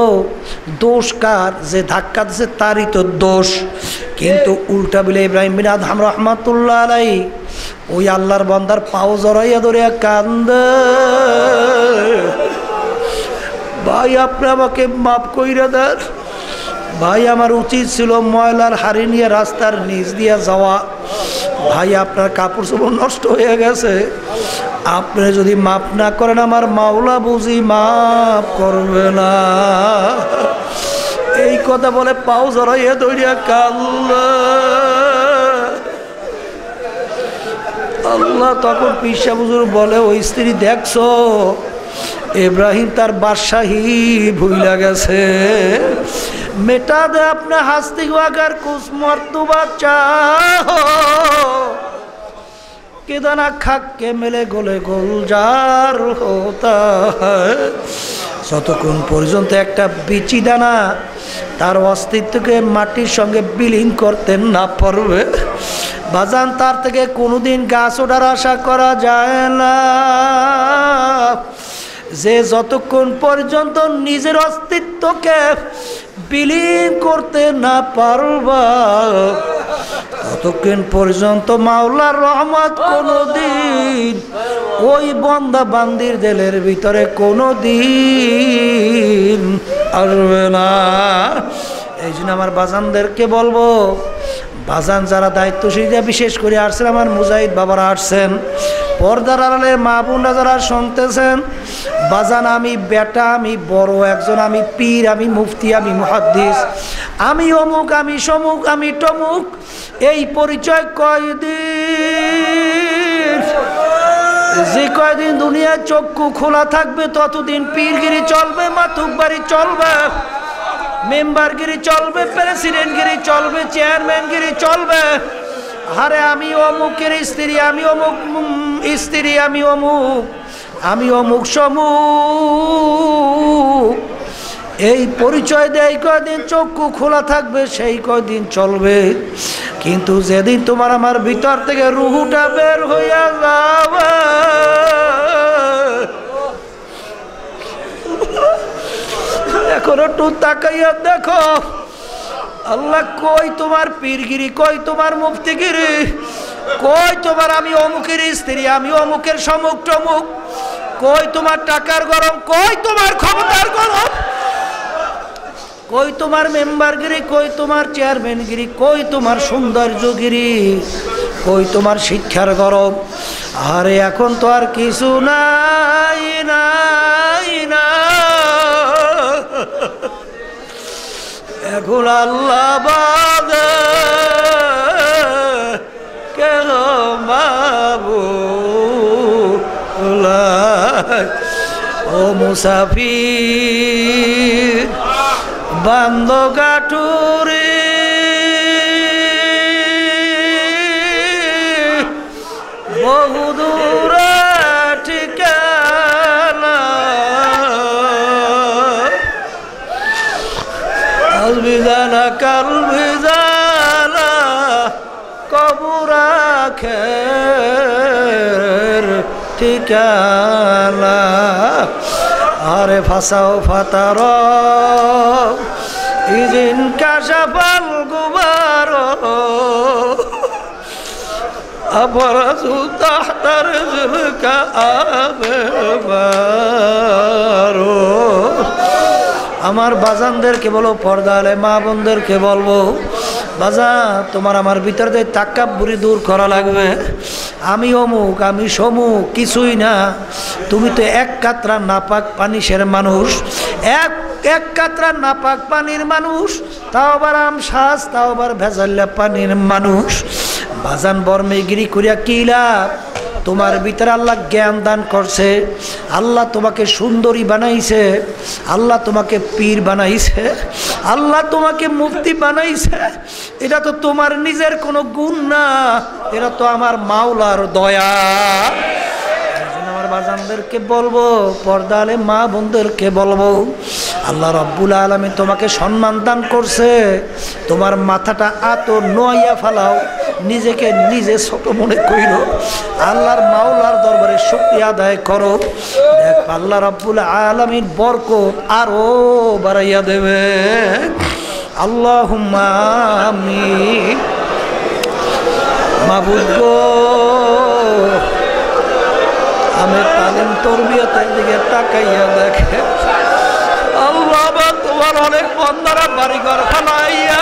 দোষ কার? যে ধাক্কা দিছে তারই তো দোষ। কিন্তু উল্টা বলে ইব্রাহিম বিন আদহাম রহমাতুল্লাহ আলাইহি ওই আল্লাহর বান্দার পাও জড়াইয়া ধরিয়া কান্দে, ভাই আপনি আমাকে মাফ কইরা দেন, ভাই আমার উচিত ছিল ময়লার হাড়ি নিয়ে রাস্তার নিচ দিয়ে যাওয়া, ভাই আপনার কাপড় চোপড় নষ্ট হয়ে গেছে, আপনি যদি মাফ না করেন আমার মাওলা বুঝি মাফ করবে না। এই কথা বলে পাও জড়াইয়া ধরিয়া কান্দে। আল্লাহ তখন পীর সাহেব হুজুর বলে, ওই স্ত্রী দেখছো ইব্রাহিম তার বাদশাহী ভুইলা গেছে, মেটা দে আপনি হাস্তি আগার কুছ মর্তবা চাও, কেদানা খাককে মেলে গোলে গোলজার হতা। যতক্ষণ পর্যন্ত একটা বিচি দানা তার অস্তিত্বকে মাটির সঙ্গে বিলীন করতে না পারবে, বাজান তার থেকে কোনোদিন গাছ ওঠার আশা করা যায় না। যে যতক্ষণ পর্যন্ত নিজের অস্তিত্বকে বিলীন করতে না পারবা, ততক্ষণ পর্যন্ত মাওলার রহমত কোনোদিন ওই বান্দা বান্দির দিলের ভিতরে কোনোদিন আসবে না। এই জন্য আমার বাজানদেরকে বলবো, বাজান যারা দায়িত্বশীল, বিশেষ করে আসছেন আমার মুজাহিদ বাবারা আসছেন, পর্দার আড়ালে মা বোনরা যারা শুনতেছেন, বাজান আমি বেটা, আমি বড় একজন, আমি পীর, আমি মুফতি, আমি মুহাদ্দিস, আমি অমুক, আমি সমুক, আমি টমুক, এই পরিচয় কয়দিন? যে কয়দিন দুনিয়ার চক্ষু খোলা থাকবে ততদিন পীরগিরি চলবে, মাতুকবাড়ি চলবে, মেম্বারগিরি চলবে, প্রেসিডেন্টগিরি চলবে, চেয়ারম্যানগিরি চলবে। আরে আমি অমুকের স্ত্রী, আমি অমুক স্ত্রী, আমি অমুক, আমি অমুক সমুক, এই পরিচয় দেয় কয়দিন চক্ষু খোলা থাকবে সেই কয়দিন চলবে। কিন্তু যেদিন তোমার আমার ভিতর থেকে রুহুটা বের হইয়া যাবে, এখন একটু তাকাইয়া দেখো, আল্লাহ কই তোমার পীরগিরি, কই তোমার মুফতিগিরি, কই তোমার আমি অমুকের স্ত্রী, আমি অমুকের সমুক টমুক, কই তোমার টাকার গরম, কই তোমার ক্ষমতার গরম, কই তোমার মেম্বারগিরি, কই তোমার চেয়ারম্যানগিরি, কই তোমার সৌন্দর্যগিরি, কই তোমার শিক্ষার গরম? আরে এখন তো আর কিছু নাই, নাই না, এখন আল্লাহ বাদে কেন মাবুলা। ও মুসাফির বান্দ গাঠুরে, বহুদূর ঠিকানা, আলবিদানা কালবিদানা কবুরা আখের ঠিকানা। আরে ফাসাও ফাতার ইজিন কাশাফাল গুবার আবরাজু তাহতার জুলকা আবেবারো। আমার বাজানদেরকে বলো, পর্দালে মা বোনদেরকে বলবো, বাজান তোমার আমার ভিতর দিয়ে তাকাব্বুরি দূর করা লাগবে। আমি অমুক, আমি সমুক, কিছুই না। তুমি তো এক কাতরা নাপাক পানিশের মানুষ, এক কাতরা নাপাক পানির মানুষ, তাও আবার আমশ্বাস, তাও আবার ভেজাল্লা পানির মানুষ। বাজান বর্মেগিরি করিয়া কি লাভ? তোমার ভিতরে আল্লাহ জ্ঞান দান করছে, আল্লাহ তোমাকে সুন্দরী বানাইছে, আল্লাহ তোমাকে পীর বানাইছে, আল্লাহ তোমাকে মুফতি বানাইছে। এটা তো তোমার নিজের কোনো গুণ না, এটা তো আমার মাওলার দয়া। আমার বাজানদেরকে বলবো, পর্দালে মা বোনদেরকে বলবো, আল্লাহ রব্বুল আলামিন তোমাকে সম্মান দান করছে, তোমার মাথাটা এত নোয়াইয়া ফেলাও, নিজেকে নিজে ছোট মনে কইর, আল্লাহর মাওলার দরবারে শুকরিয়া আদায় করো। দেখ আল্লাহ রব্বুল আলামিন বরকত আরো বাড়াইয়া দেবে। আল্লাহুম্মা আমিন। মাবুদ গো, আমি তালিম তরবিয়তের দিকে তাকাইয়া দেখে আল্লাহ, তোমার অনেক বন্দারা বাড়িঘর ফালাইয়া,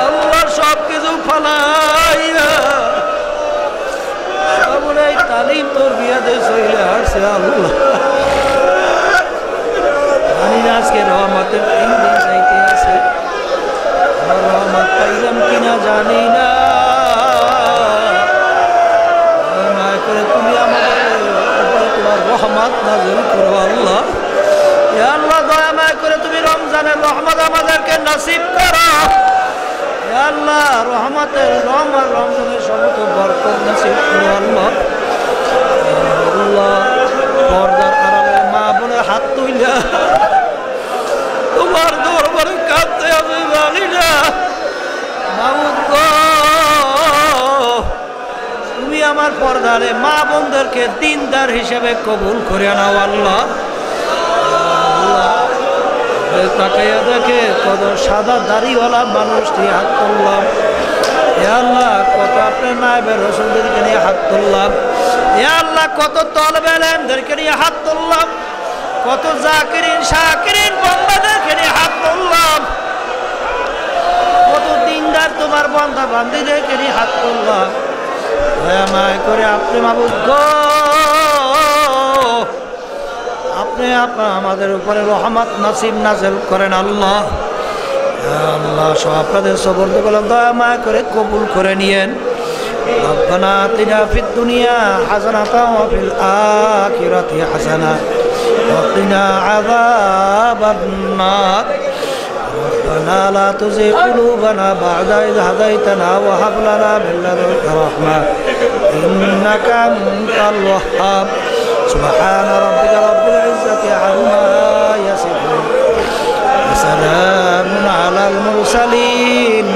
আল্লাহ সব কিছু ফালাইয়া এই তালিম তরবিয়তে চলে আসছে। আল্লাহ জানি না আজকে রহমতের 3 দিন যাইতে আছে, রহমত পাইলাম কিনা জানি না। তুমি আমাদের উপরে তোমার রহমত নাযিল করো আল্লাহ। ইয়া আল্লাহ দয়া মায়া করে তুমি রমজানের রহমত আমাদেরকে নসিব করো। ইয়া আল্লাহ রমজানের সমস্ত বরকত নসিব করো আল্লাহ। আল্লাহ পর্দার আড়ালে মা বোনের হাত তুইলা তোমার দরবারে কাঁদতে আমি জানি না। মাবুদ গো, তুমি আমার পর্দারে মা বোনদেরকে দিনদার হিসেবে কবুল করে নাও আল্লাহ। তাকাইয়া দেখে কত সাদা দাড়িওয়ালা মানুষটি হাত তুললাম। এ আল্লাহ কত আপনার নায়েবে রসুলদেরকে নিয়ে হাত তুললাম। এ আল্লাহ কত তলবে এলেমদেরকে নিয়ে হাত তুললাম, কত জাকিরিন শাকিরিন বান্দাদেরকে নিয়ে হাত তুললাম, কত দিনদার তোমার বান্দা বান্দীদেরকে নিয়ে হাত তুললাম। দয়া মায়া করে আপনি মাবুদ গো, আপনি আমাদের উপরে রহমত নসিব নাযিল করেন আল্লাহ। আল্লাহ সব আপনাদের সবর্দ করলাম, দয়া মায়া করে কবুল করে নিয়েন। রব্বানা আতিনা ফিদ দুনিয়া হাসানাতাও ওয়া ফিল আখিরাতি হাসানা ওয়া কিনা আযাবান নার। ربنا لا تزغ قلوبنا بعد إذ هديتنا وهب لنا من لدنك رحمة إنك أنت الوهاب. سبحان ربك رب العزة عما يصفون وسلام على المرسلين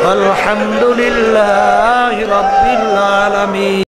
والحمد لله رب العالمين.